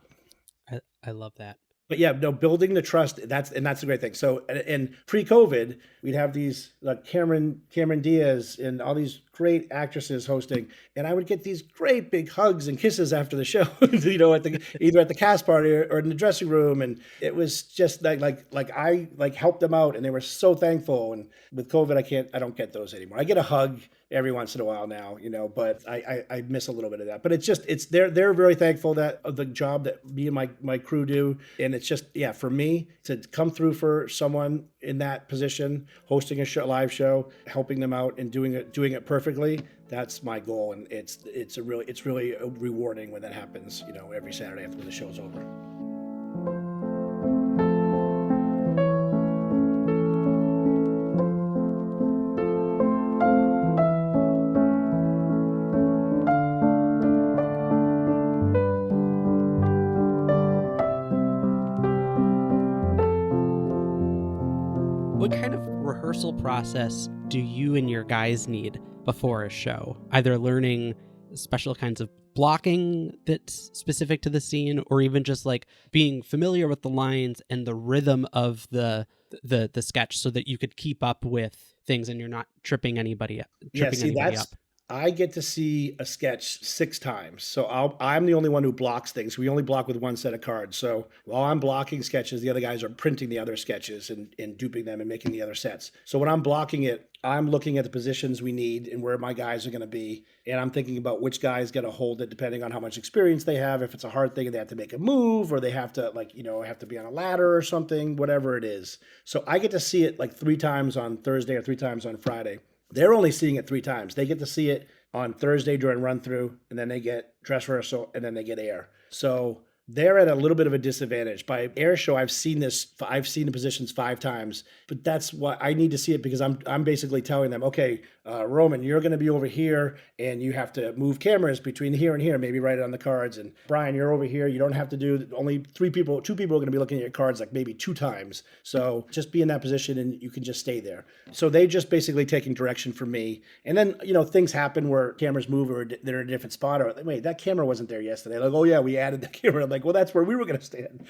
I love that. But yeah, no, building the trust, that's a great thing. So, and pre-COVID, we'd have these like Cameron Diaz and all these great actresses hosting, and I would get these great big hugs and kisses after the show, either at the cast party or in the dressing room, and it was just like I helped them out, and they were so thankful. And with COVID, I don't get those anymore. I get a hug every once in a while now, but I miss a little bit of that. But they're very thankful of the job that me and my crew do. And it's just, for me to come through for someone in that position, hosting a live show, helping them out and doing it perfectly, that's my goal. And it's really rewarding when that happens, every Saturday after the show's over. What kind of rehearsal process do you and your guys need before a show? Either learning special kinds of blocking that's specific to the scene, or even just like being familiar with the lines and the rhythm of the sketch so that you could keep up with things and you're not tripping anybody up. I get to see a sketch 6 times. So I'm the only one who blocks things. We only block with one set of cards. So while I'm blocking sketches, the other guys are printing the other sketches and duping them and making the other sets. So when I'm blocking it, I'm looking at the positions we need and where my guys are going to be. And I'm thinking about which guy's going to hold it depending on how much experience they have. If it's a hard thing and they have to make a move, or they have to have to be on a ladder or something, whatever it is. So I get to see it like 3 times on Thursday or 3 times on Friday. They're only seeing it 3 times. They get to see it on Thursday during run through, and then they get dress rehearsal, and then they get air. So they're at a little bit of a disadvantage. By air show, I've seen the positions 5 times, but that's why I need to see it, because I'm basically telling them, okay, Roman, you're going to be over here, and you have to move cameras between here and here, maybe write it on the cards. And Brian, you're over here. You don't have to do only 2 people are going to be looking at your cards like maybe 2 times. So just be in that position, and you can just stay there. So they just basically taking direction from me. And then, things happen where cameras move or they're in a different spot, or wait, that camera wasn't there yesterday. Like, oh yeah, we added the camera. I'm like, well, that's where we were going to stand.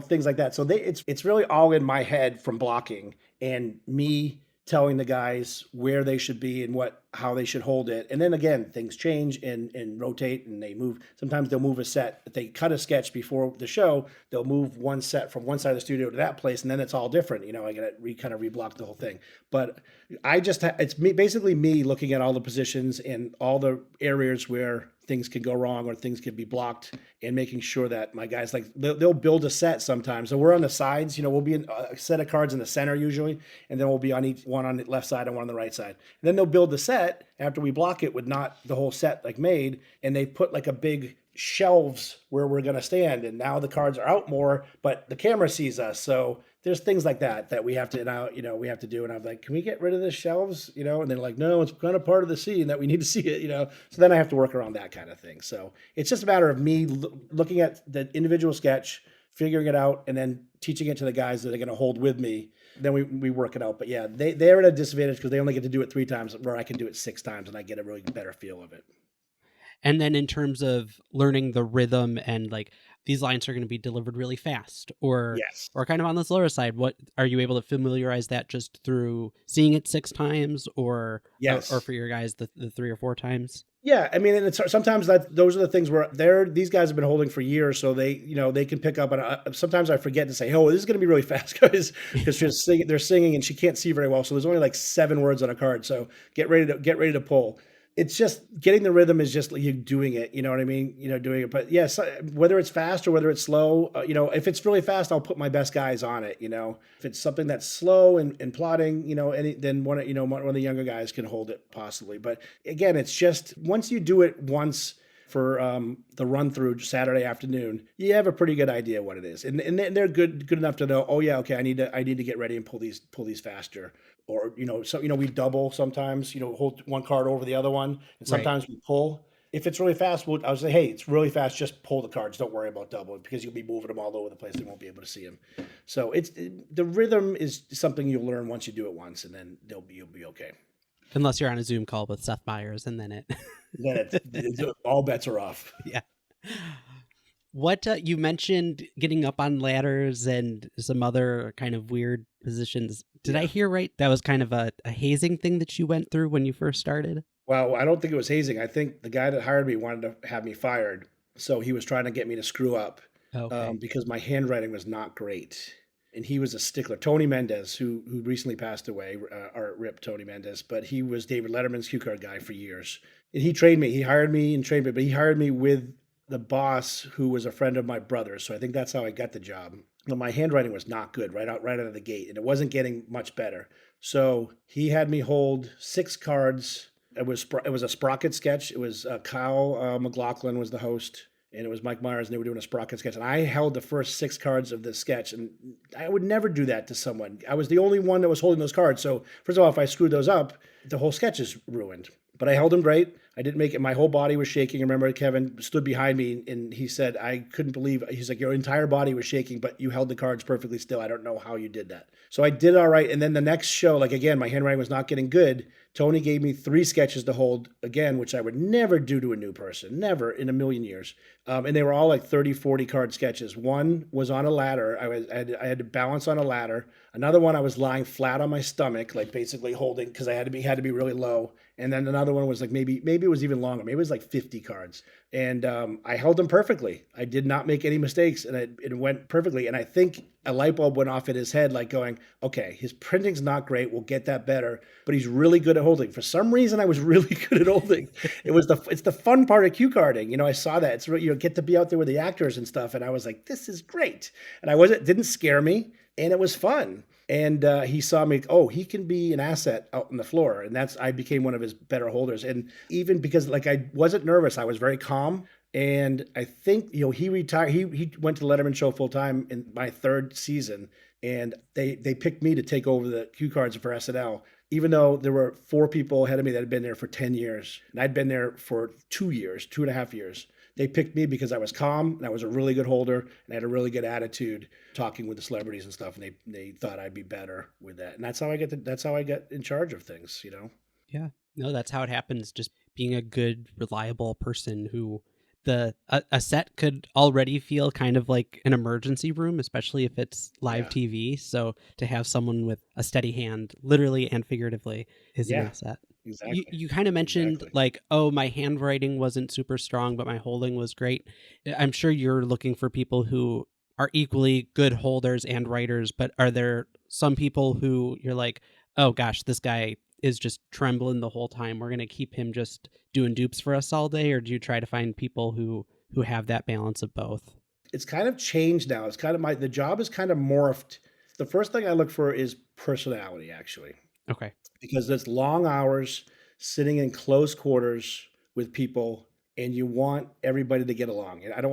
Things like that. So it's really all in my head from blocking, and me telling the guys where they should be and how they should hold it. And then again, things change and rotate, and they move. Sometimes they'll move a set. If they cut a sketch before the show, they'll move one set from one side of the studio to that place, and then it's all different. I got to kind of reblock the whole thing. But it's basically me looking at all the positions and all the areas where things could go wrong or things could be blocked, and making sure that my guys, like, they'll build a set sometimes. So we're on the sides, we'll be in a set of cards in the center usually, and then we'll be on one on the left side and one on the right side. And then they'll build the set, set after we block it with not the whole set like made, and they put like a big shelves where we're going to stand, and now the cards are out more, but the camera sees us. So there's things like that we have to now, we have to do. And I'm like, can we get rid of the shelves? And they're like, no, it's kind of part of the scene that we need to see it. So then I have to work around that kind of thing. So it's just a matter of me looking at the individual sketch, figuring it out, and then teaching it to the guys that are going to hold with me. Then we work it out. But yeah, they're at a disadvantage because they only get to do it 3 times, where I can do it 6 times and I get a really better feel of it. And then in terms of learning the rhythm and like these lines are going to be delivered really fast or Yes. or kind of on the slower side, what are you able to familiarize that just through seeing it 6 times or Yes. or for your guys the 3 or 4 times? Yeah, I mean, and it's sometimes those are the things where these guys have been holding for years, so they can pick up. And sometimes I forget to say, "Oh, this is going to be really fast, guys," because they're singing and she can't see very well. So there's only like 7 words on a card. So get ready to pull. It's just getting the rhythm is just like you doing it. You know what I mean? Doing it. But yes, whether it's fast or whether it's slow, if it's really fast, I'll put my best guys on it. If it's something that's slow and plotting, then one of the younger guys can hold it possibly. But again, it's just once you do it once for the run through Saturday afternoon, you have a pretty good idea what it is, and they're good enough to know. Oh yeah, okay, I need to get ready and pull these faster. Or we double sometimes. Hold one card over the other one, and sometimes we pull. If it's really fast, I'll say, hey, it's really fast. Just pull the cards. Don't worry about doubling because you'll be moving them all over the place. They won't be able to see them. So the rhythm is something you'll learn once you do it once, and then you'll be okay. Unless you're on a Zoom call with Seth Meyers, and then all bets are off. Yeah. What you mentioned getting up on ladders and some other kind of weird positions. Did I hear right? That was kind of a hazing thing that you went through when you first started? Well, I don't think it was hazing. I think the guy that hired me wanted to have me fired. So he was trying to get me to screw up because my handwriting was not great. And he was a stickler. Tony Mendez, who recently passed away, our rip Tony Mendez, but he was David Letterman's cue card guy for years. And he trained me. He hired me and trained me, but he hired me with the boss who was a friend of my brother. So I think that's how I got the job. But my handwriting was not good right out of the gate, and it wasn't getting much better. So he had me hold 6 cards. It was a Sprocket sketch. It was Kyle McLaughlin was the host, and it was Mike Myers, and they were doing a Sprocket sketch. And I held the first 6 cards of the sketch, and I would never do that to someone. I was the only one that was holding those cards. So first of all, if I screwed those up, the whole sketch is ruined. But I held them great. I didn't make it. My whole body was shaking. I remember Kevin stood behind me and he said, I couldn't believe, he's like, your entire body was shaking, but you held the cards perfectly still. I don't know how you did that. So I did all right. And then the next show, like again, my handwriting was not getting good. Tony gave me 3 sketches to hold again, which I would never do to a new person, never in a million years. And they were all like 30, 40 card sketches. One was on a ladder. I had to balance on a ladder. Another one, I was lying flat on my stomach, like basically holding, because I had to be really low. And then another one was like maybe it was even longer. Maybe it was like 50 cards. And I held them perfectly. I did not make any mistakes, and it went perfectly. And I think a light bulb went off in his head, like going, okay, his printing's not great. We'll get that better. But he's really good at holding. For some reason, I was really good at holding. It's the fun part of cue carding. I saw that. It's get to be out there with the actors and stuff. And I was like, this is great. And didn't scare me. And it was fun. And he saw me, he can be an asset out on the floor. And I became one of his better holders. And even because I wasn't nervous, I was very calm. And I think, he retired. He went to the Letterman Show full time in my 3rd season. And they picked me to take over the cue cards for SNL, even though there were 4 people ahead of me that had been there for 10 years. And I'd been there for 2.5 years. They picked me because I was calm and I was a really good holder and I had a really good attitude talking with the celebrities and stuff. And they thought I'd be better with that. And that's how I get in charge of things, Yeah, no, that's how it happens. Just being a good, reliable person who a set could already feel kind of like an emergency room, especially if it's live TV. So to have someone with a steady hand, literally and figuratively, is an asset. Exactly. You kind of mentioned like, my handwriting wasn't super strong, but my holding was great. I'm sure you're looking for people who are equally good holders and writers, but are there some people who you're like, oh gosh, this guy is just trembling the whole time. We're going to keep him just doing dupes for us all day? Or do you try to find people who have that balance of both? It's kind of changed now. It's kind of the job is kind of morphed. The first thing I look for is personality, actually. Okay. Because it's long hours. sitting in close quarters with people, and you want everybody to get along. And I don't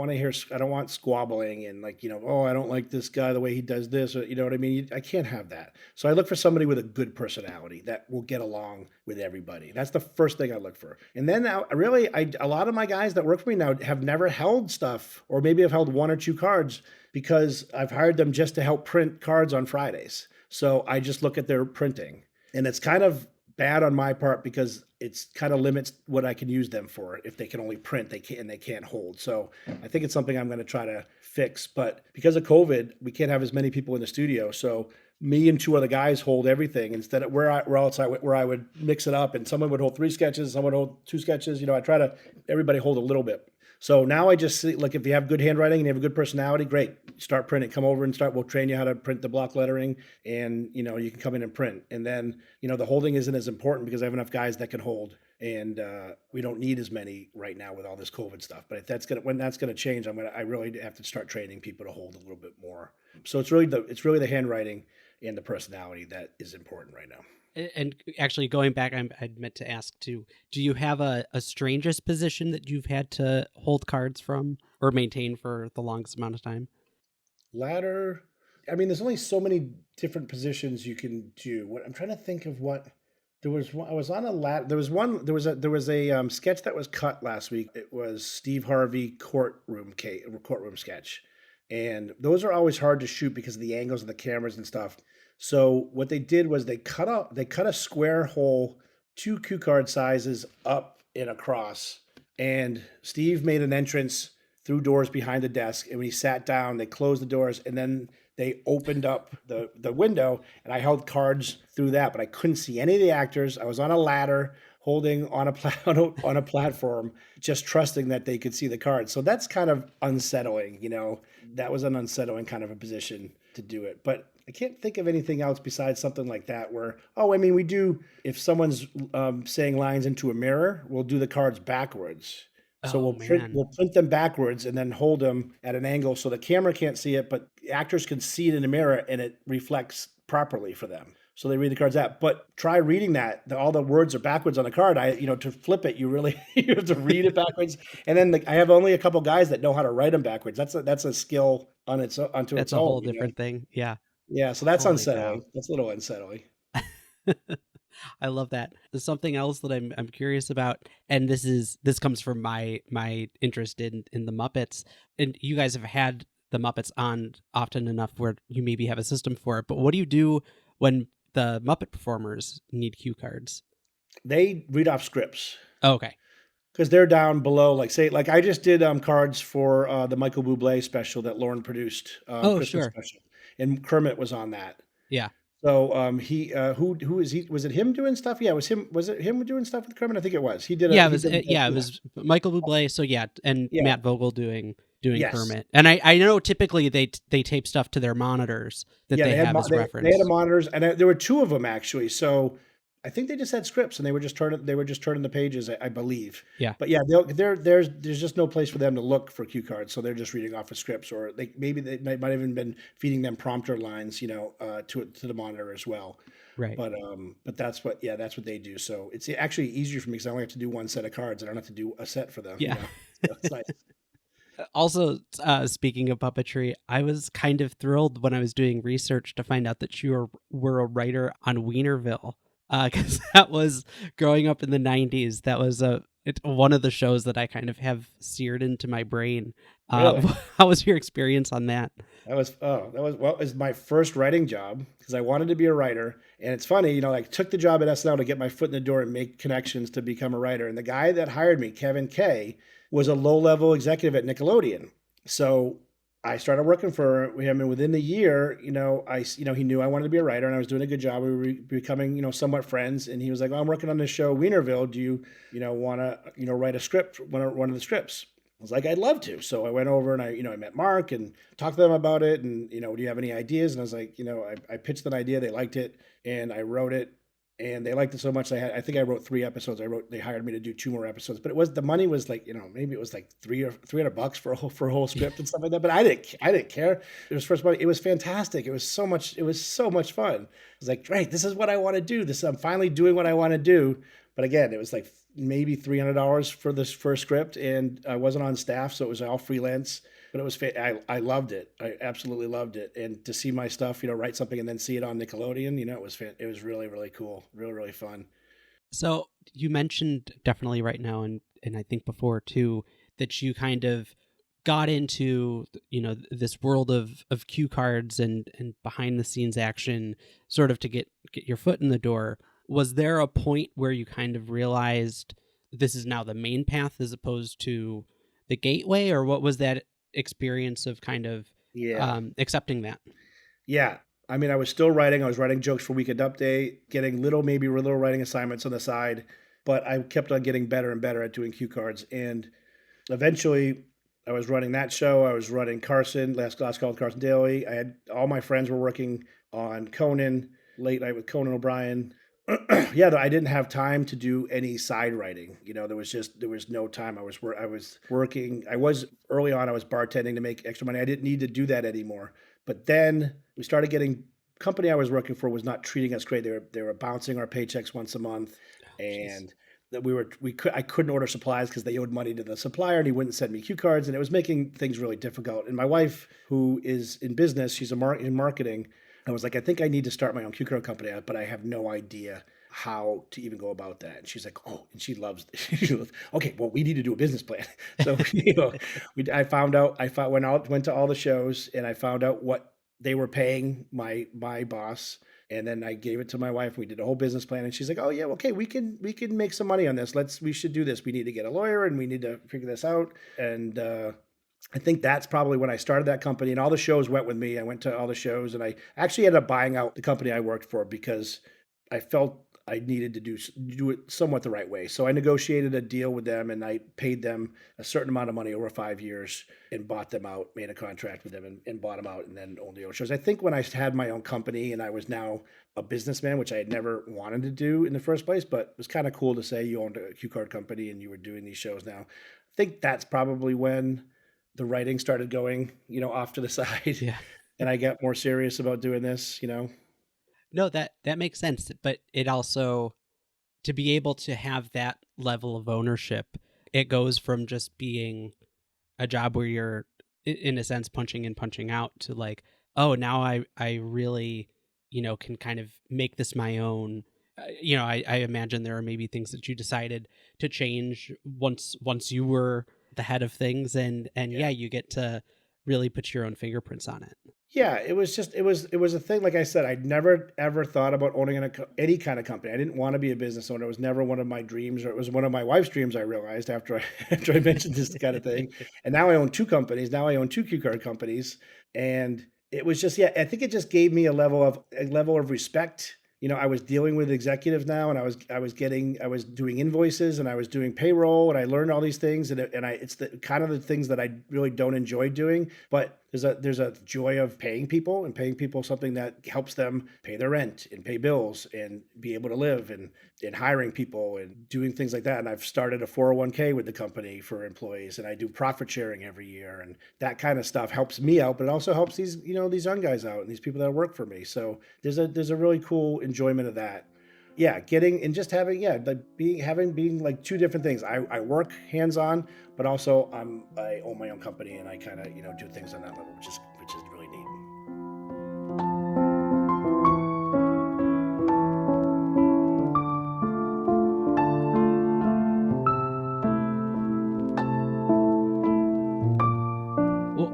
want squabbling and like, oh, I don't like this guy, the way he does this, or you know what I mean? I can't have that. So I look for somebody with a good personality that will get along with everybody. That's the first thing I look for. And then now, a lot of my guys that work for me now have never held stuff, or maybe have held one or two cards because I've hired them just to help print cards on Fridays. So I just look at their printing, and it's kind of bad on my part because it's kind of limits what I can use them for. If they can only print, they can't hold. So I think it's something I'm going to try to fix. But because of COVID, we can't have as many people in the studio. So me and two other guys hold everything instead of where I would mix it up, and someone would hold 3 sketches, someone would hold 2 sketches. I try to everybody hold a little bit. So now I just see, like, if you have good handwriting and you have a good personality, great. Start printing. Come over and we'll train you how to print the block lettering, and, you can come in and print. And then, the holding isn't as important because I have enough guys that can hold. And we don't need as many right now with all this COVID stuff. But when that's gonna change, I really have to start training people to hold a little bit more. So it's really the handwriting and the personality that is important right now. And actually, going back, I'd meant to ask too, do you have a strangest position that you've had to hold cards from or maintain for the longest amount of time? Ladder. I mean, there's only so many different positions you can do. I'm trying to think of what. There was one, I was on a ladder. There was a sketch that was cut last week. It was Steve Harvey courtroom sketch. And those are always hard to shoot because of the angles of the cameras and stuff. So what they did was they cut a square hole 2 cue card sizes up and across. And Steve made an entrance through doors behind the desk. And when he sat down, they closed the doors, and then they opened up the window, and I held cards through that, but I couldn't see any of the actors. I was on a ladder holding on a platform, just trusting that they could see the cards. So that's kind of unsettling, that was an unsettling kind of a position to do it. But I can't think of anything else besides something like that where, we do, if someone's saying lines into a mirror, we'll do the cards backwards. So we'll print them backwards and then hold them at an angle so the camera can't see it, but actors can see it in the mirror and it reflects properly for them. So they read the cards out. But try reading that. All the words are backwards on the card. To flip it, you have to read it backwards. And then I have only a couple guys that know how to write them backwards. That's a skill unto its own. That's a whole different thing. Yeah. Yeah. So that's unsettling. That's a little unsettling. I love that. There's something else that I'm curious about, and this comes from my interest in the Muppets. And you guys have had the Muppets on often enough where you maybe have a system for it. But what do you do when the Muppet performers need cue cards? They read off scripts. Oh, okay. Because they're down below, like I just did cards for the Michael Bublé special that Lauren produced. Christmas sure. Special. And Kermit was on that. Yeah. So he who is he? Was it him doing stuff? Yeah, it was him. Was it him doing stuff with Kermit? I think it was. He did. It was Michael Bublé. So and Matt Vogel doing yes. Kermit. And I know typically they tape stuff to their monitors that they have as reference. They had monitors, and there were 2 of them actually. So I think they just had scripts, and they were just turning the pages, I believe. Yeah. But yeah, there's just no place for them to look for cue cards, so they're just reading off of scripts, or they might have even been feeding them prompter lines, to the monitor as well. Right. But that's what they do. So it's actually easier for me because I only have to do 1 set of cards. I don't have to do a set for them. Yeah. So it's nice. Also, speaking of puppetry, I was kind of thrilled when I was doing research to find out that you were a writer on Wienerville. Because that was, growing up in the 90s, that was one of the shows that I kind of have seared into my brain. Really? How was your experience on that? It was my first writing job because I wanted to be a writer. And it's funny, I took the job at SNL to get my foot in the door and make connections to become a writer. And the guy that hired me, Kevin Kay, was a low-level executive at Nickelodeon. So I started working for him, and within the year, he knew I wanted to be a writer, and I was doing a good job. We were becoming, somewhat friends. And he was like, "Oh, I'm working on this show, Wienerville. Do you, want to, write a script, one of the scripts?" I was like, "I'd love to." So I went over and I met Mark and talked to them about it. And, do you have any ideas? And I was like, I pitched an idea. They liked it, and I wrote it. And they liked it so much. I think I wrote 3 episodes. They hired me to do 2 more episodes, but the money was like, maybe it was like $300 for a whole script and stuff like that. But I didn't care. It was first money. It was fantastic. It was so much fun. I was like, great, this is what I want to do. I'm finally doing what I want to do. But again, it was like maybe $300 for this first script, and I wasn't on staff, so it was all freelance. But it was I loved it. I absolutely loved it. And to see my stuff, write something and then see it on Nickelodeon, it was really really cool, really really fun. So you mentioned definitely right now, and I think before too, that you kind of got into this world of cue cards and behind the scenes action, sort of to get your foot in the door. Was there a point where you kind of realized this is now the main path as opposed to the gateway, or what was that experience of kind of Yeah. accepting that? Yeah. I mean, I was still writing. I was writing jokes for Weekend Update, getting maybe little writing assignments on the side, but I kept on getting better and better at doing cue cards. And eventually, I was running that show. I was running Carson, Last Call with Carson Daly. I had all my friends were working on Conan, Late Night with Conan O'Brien. Yeah, I didn't have time to do any side writing. There was no time. I was working. I was early on. I was bartending to make extra money. I didn't need to do that anymore. But then we started getting company I was working for was not treating us great. They were bouncing our paychecks once a month, and that I couldn't order supplies because they owed money to the supplier, and he wouldn't send me cue cards, and it was making things really difficult. And my wife, who is in business, she's in marketing. I was like, I think I need to start my own cue card company, but I have no idea how to even go about that. And she's like, oh, and she loves, okay, well, we need to do a business plan. So, I found out, went to all the shows, and I found out what they were paying my boss. And then I gave it to my wife. We did a whole business plan, and she's like, "Oh yeah, okay, we can make some money on this. We should do this. We need to get a lawyer, and we need to figure this out." And I think that's probably when I started that company, and all the shows went with me. I went to all the shows, and I actually ended up buying out the company I worked for because I felt I needed to do it somewhat the right way. So I negotiated a deal with them, and I paid them a certain amount of money over 5 years and bought them out, made a contract with them and bought them out, and then owned the own shows. I think when I had my own company and I was now a businessman, which I had never wanted to do in the first place, but it was kind of cool to say you owned a cue card company and you were doing these shows now. I think that's probably when the writing started going, off to the side. Yeah. And I got more serious about doing this. No, that makes sense. But it also, to be able to have that level of ownership, it goes from just being a job where you're, in a sense, punching in, punching out, to like, oh, now I really, can kind of make this my own. I imagine there are maybe things that you decided to change once you were the head of things, and yeah, you get to really put your own fingerprints on it. Yeah, it was a thing. Like I said, I'd never ever thought about owning any kind of company. I didn't want to be a business owner. It was never one of my dreams, or it was one of my wife's dreams. I realized after I mentioned this kind of thing. And now I own two companies. Now I own two cue card companies, and it was just, yeah. I think it just gave me a level of respect. I was dealing with executives now, and I was doing invoices, and I was doing payroll, and I learned all these things, it's the kind of the things that I really don't enjoy doing, but there's a joy of paying people something that helps them pay their rent and pay bills and be able to live, and hiring people and doing things like that. And I've started a 401k with the company for employees, and I do profit sharing every year, and that kind of stuff helps me out, but it also helps these young guys out and these people that work for me. So there's a really cool enjoyment of that. Yeah, getting and just having being like two different things. I work hands on, but also I own my own company, and I kind of do things on that level, which is really neat.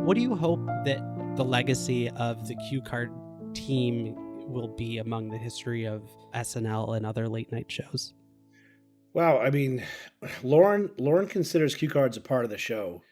What do you hope that the legacy of the cue card team will be among the history of SNL and other late night shows? Wow, I mean, Lauren considers cue cards a part of the show.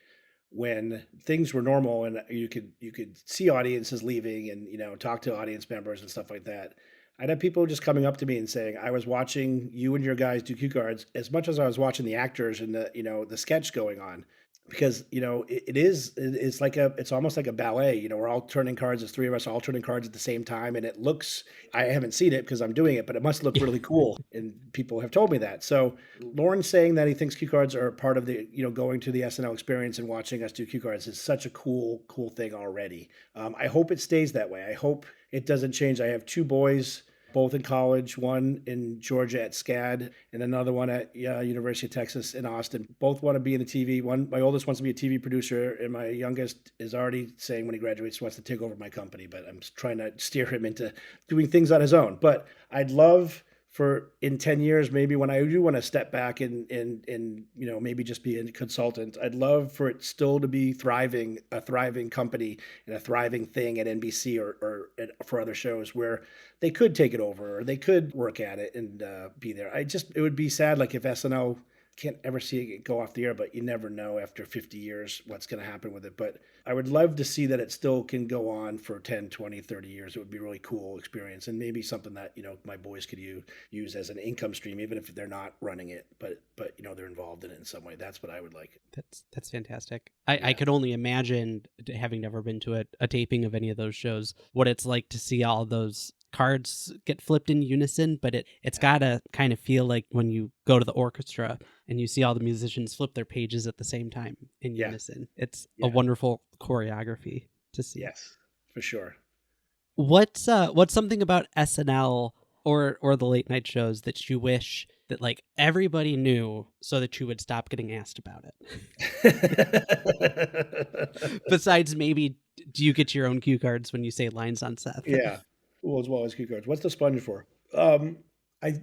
When things were normal and you could see audiences leaving and talk to audience members and stuff like that, I'd have people just coming up to me and saying, I was watching you and your guys do cue cards as much as I was watching the actors and the sketch going on. Because it's almost like a ballet. We're all turning cards. There's three of us all turning cards at the same time, and it looks, I haven't seen it because I'm doing it, but it must look really cool, and people have told me that. So Lauren saying that he thinks cue cards are part of the going to the SNL experience and watching us do cue cards is such a cool thing already. I hope it stays that way. I hope it doesn't change. I have two boys both in college, one in Georgia at SCAD and another one at University of Texas in Austin. Both want to be in the TV. My oldest wants to be a TV producer, and my youngest is already saying when he graduates he wants to take over my company, but I'm trying to steer him into doing things on his own. But I'd love for in 10 years, maybe when I do want to step back and maybe just be a consultant, I'd love for it still to be a thriving company and a thriving thing at NBC or for other shows where they could take it over or they could work at it and be there. It would be sad, like if SNL can't ever see it go off the air, but you never know after 50 years what's going to happen with it. But I would love to see that it still can go on for 10, 20, 30 years. It would be a really cool experience and maybe something that, my boys could use as an income stream, even if they're not running it, but they're involved in it in some way. That's what I would like. That's fantastic. I could only imagine, having never been to a taping of any of those shows, what it's like to see all those cards get flipped in unison, but it's gotta kind of feel like when you go to the orchestra and you see all the musicians flip their pages at the same time in unison. It's a wonderful choreography to see. Yes, for sure. What's something about SNL or the late night shows that you wish that like everybody knew so that you would stop getting asked about it? Besides, maybe do you get your own cue cards when you say lines on Seth? Yeah. Well, as well as cue cards. What's the sponge for?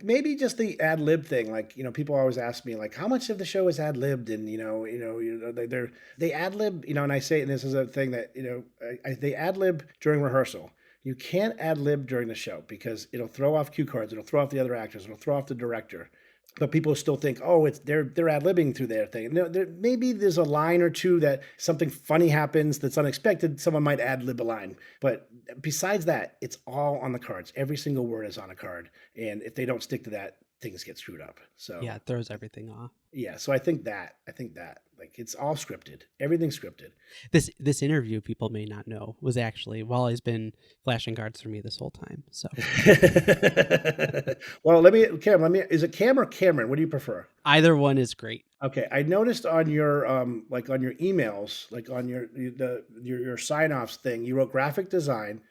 Maybe just the ad lib thing. Like, people always ask me, like, how much of the show is ad libbed? And they ad lib. And I say, and this is a thing that they ad lib during rehearsal. You can't ad lib during the show because it'll throw off cue cards. It'll throw off the other actors. It'll throw off the director. But people still think, oh, they're ad libbing through their thing. Maybe there's a line or two that something funny happens that's unexpected. Someone might ad lib a line. But besides that, it's all on the cards. Every single word is on a card. And if they don't stick to that, things get screwed up. So yeah, it throws everything off. Yeah, so I think that like it's all scripted. Everything's scripted. This interview, people may not know, was actually Wally's been flashing cards for me this whole time. So well, is it Cam or Cameron? What do you prefer? Either one is great. Okay, I noticed on your on your emails, like on your sign-offs thing, you wrote graphic design,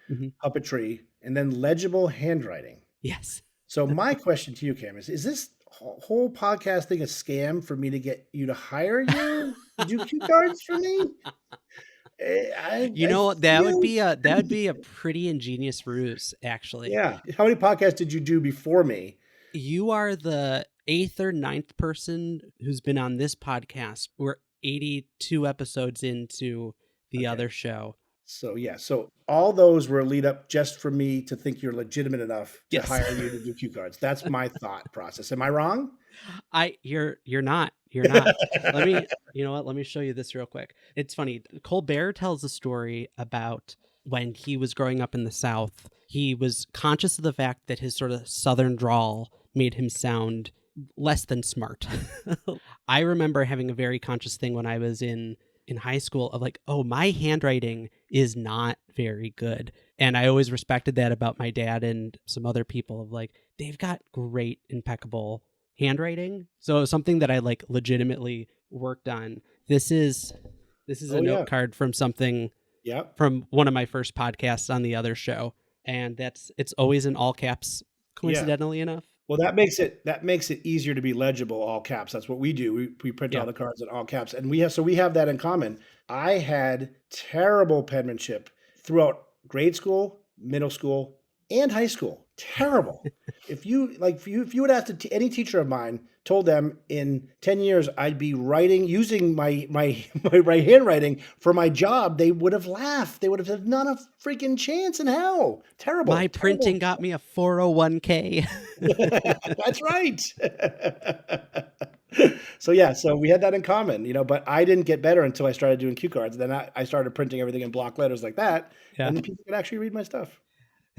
puppetry, and then legible handwriting. Yes. So my question to you, Cam, is this whole podcast thing a scam for me to get you to hire you to do cue cards for me? That would be a pretty ingenious ruse, actually. Yeah. How many podcasts did you do before me? You are the 8th or 9th person who's been on this podcast. We're 82 episodes into the other show. So so all those were a lead up just for me to think you're legitimate enough to hire you to do cue cards. That's my thought process. Am I wrong? You're not. Let me show you this real quick. It's funny. Colbert tells a story about when he was growing up in the South. He was conscious of the fact that his sort of Southern drawl made him sound less than smart. I remember having a very conscious thing when I was in high school of like, oh, my handwriting is not very good. And I always respected that about my dad and some other people of like, they've got great, impeccable handwriting. So it was something that I like legitimately worked on. This is a note card from something from one of my first podcasts on the other show. And it's always in all caps, coincidentally enough. Well, that makes it easier to be legible, all caps. That's what we do. We print all the cards in all caps, and we have that in common. I had terrible penmanship throughout grade school, middle school, and high school. Terrible. If you would ask any teacher of mine, told them in 10 years I'd be using my handwriting for my job, they would have laughed. They would have said, not a freaking chance in hell. Terrible. My printing got me a 401k. That's right. So we had that in common, but I didn't get better until I started doing cue cards. Then I started printing everything in block letters like that, and then people could actually read my stuff.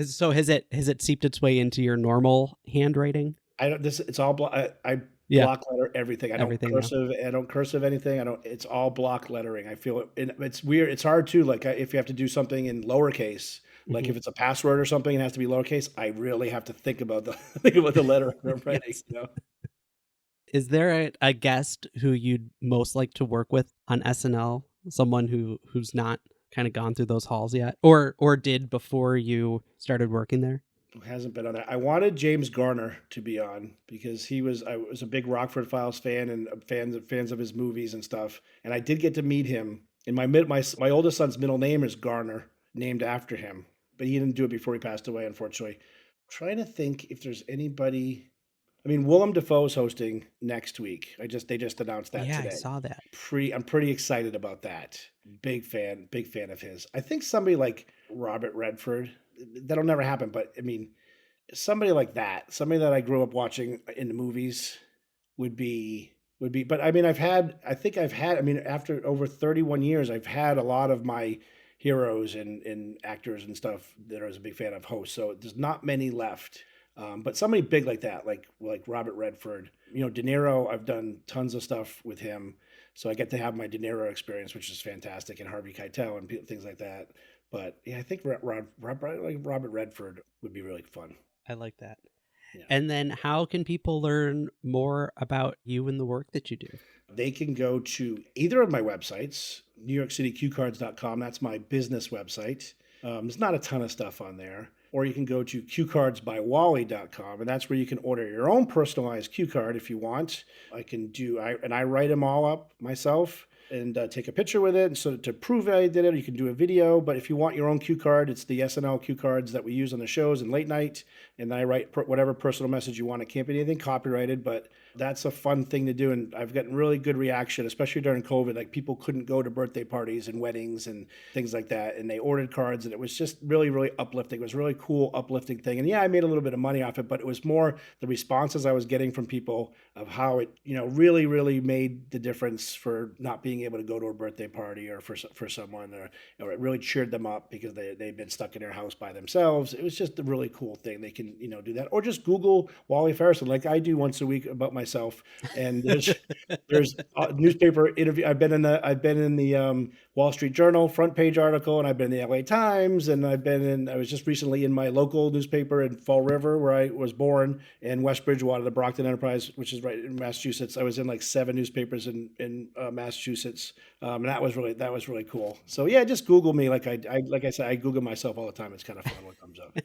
So has it seeped its way into your normal handwriting? It's all block. I block letter everything. I don't cursive anything. It's all block lettering. I feel it's weird. It's hard too. Like if you have to do something in lowercase, like if it's a password or something, it has to be lowercase. I really have to think about the letter I'm writing. Yes. Is there a guest who you'd most like to work with on SNL? Someone who's not kind of gone through those halls yet, or did before you started working there? Who hasn't been on that? I wanted James Garner to be on because I was a big Rockford Files fan and fans of his movies and stuff. And I did get to meet him. And my oldest son's middle name is Garner, named after him. But he didn't do it before he passed away, unfortunately. I'm trying to think if there's anybody. I mean, Willem Dafoe's hosting next week. They just announced that today. I saw that. I'm pretty excited about that. Big fan of his. I think somebody like Robert Redford. That'll never happen, but I mean, somebody like that, somebody that I grew up watching in the movies would be, but I mean, after over 31 years, I've had a lot of my heroes and actors and stuff that I was a big fan of hosts. So there's not many left. But somebody big like that, like Robert Redford, De Niro, I've done tons of stuff with him. So I get to have my De Niro experience, which is fantastic, and Harvey Keitel and things like that. But yeah, I think Robert Redford would be really fun. I like that. Yeah. And then how can people learn more about you and the work that you do? They can go to either of my websites, NewYorkCityQCards.com. That's my business website. There's not a ton of stuff on there. Or you can go to QCardsByWally.com, and that's where you can order your own personalized cue card if you want. I write them all up myself and take a picture with it. And so to prove I did it, you can do a video. But if you want your own cue card, it's the SNL cue cards that we use on the shows and late night. And then I write whatever personal message you want. It can't be anything copyrighted, but that's a fun thing to do. And I've gotten really good reaction, especially during COVID. Like people couldn't go to birthday parties and weddings and things like that. And they ordered cards, and it was just really, really uplifting. It was a really cool, uplifting thing. And yeah, I made a little bit of money off it, but it was more the responses I was getting from people of how it, really, really made the difference for not being able to go to a birthday party or for someone, or it really cheered them up because they've been stuck in their house by themselves. It was just a really cool thing. They can, do that, or just Google Wally Feresten like I do once a week about myself. And there's a newspaper interview. I've been in the Wall Street Journal front page article, and I've been in the LA Times, and I was just recently in my local newspaper in Fall River, where I was born, in West Bridgewater, the Brockton Enterprise, which is right in Massachusetts. I was in like 7 newspapers in Massachusetts, and that was really cool. So yeah, just Google me. Like I said, I Google myself all the time. It's kind of fun what comes up.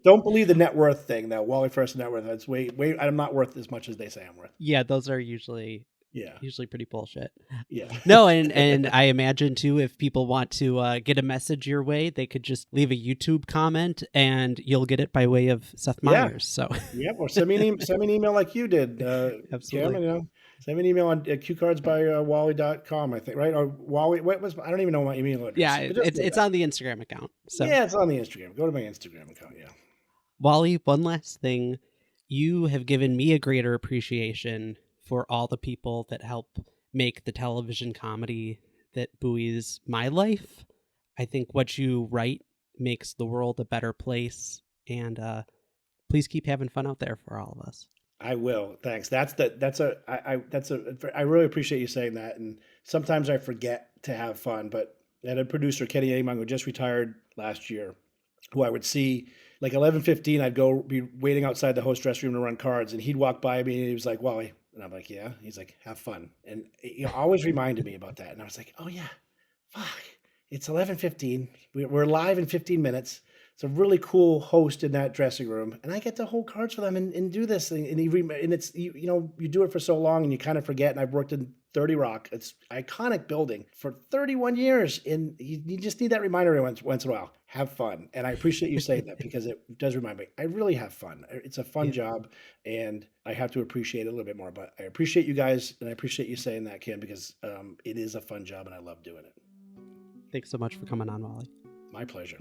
Don't believe the net worth thing, though. Wally Feresten net worth. That's way. I'm not worth as much as they say I'm worth. Yeah, those are usually pretty bullshit. Yeah. No, and I imagine too, if people want to get a message your way, they could just leave a YouTube comment and you'll get it by way of Seth Meyers. So yeah, or send me an email like you did. Absolutely. Cameron, send me an email on QCardsByWally.com, I think, right? Or Wally, I don't even know my email address. Yeah, it's on the Instagram account. So yeah, it's on the Instagram. Go to my Instagram account. Yeah. Wally, one last thing. You have given me a greater appreciation for all the people that help make the television comedy that buoys my life. I think what you write makes the world a better place, and please keep having fun out there for all of us. I will. Thanks. I really appreciate you saying that. And sometimes I forget to have fun, but I had a producer, Kenny Amon, who just retired last year, who I would see like 11:15. I'd go be waiting outside the host dressing room to run cards, and he'd walk by me and he was like, "Wally," and I'm like, "Yeah." He's like, "Have fun," and he always reminded me about that. And I was like, "Oh yeah, fuck, it's 11:15. We're live in 15 minutes. It's a really cool host in that dressing room, and I get to hold cards for them and do this thing." And it's you do it for so long and you kind of forget. And I've worked in 30 Rock. It's iconic building for 31 years, and you just need that reminder every once in a while. Have fun. And I appreciate you saying that because it does remind me. I really have fun. It's a fun job, and I have to appreciate it a little bit more. But I appreciate you guys, and I appreciate you saying that, Kim, because it is a fun job, and I love doing it. Thanks so much for coming on, Wally. My pleasure.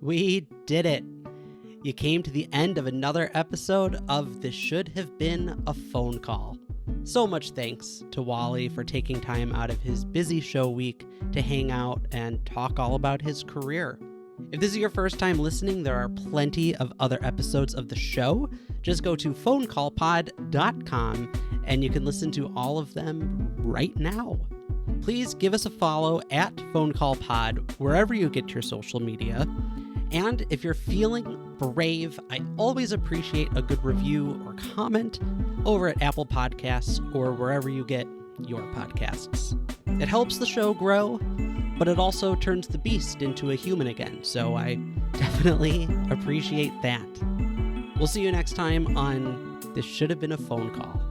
We did it. You came to the end of another episode of This Should Have Been a Phone Call. So much thanks to Wally for taking time out of his busy show week to hang out and talk all about his career. If this is your first time listening, there are plenty of other episodes of the show. Just go to phonecallpod.com and you can listen to all of them right now. Please give us a follow at phonecallpod wherever you get your social media. And if you're feeling brave, I always appreciate a good review or comment over at Apple Podcasts or wherever you get your podcasts. It helps the show grow, but it also turns the beast into a human again, so I definitely appreciate that. We'll see you next time on This Should Have Been a Phone Call.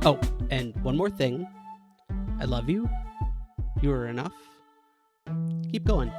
Oh, and one more thing. I love you. You are enough. Keep going.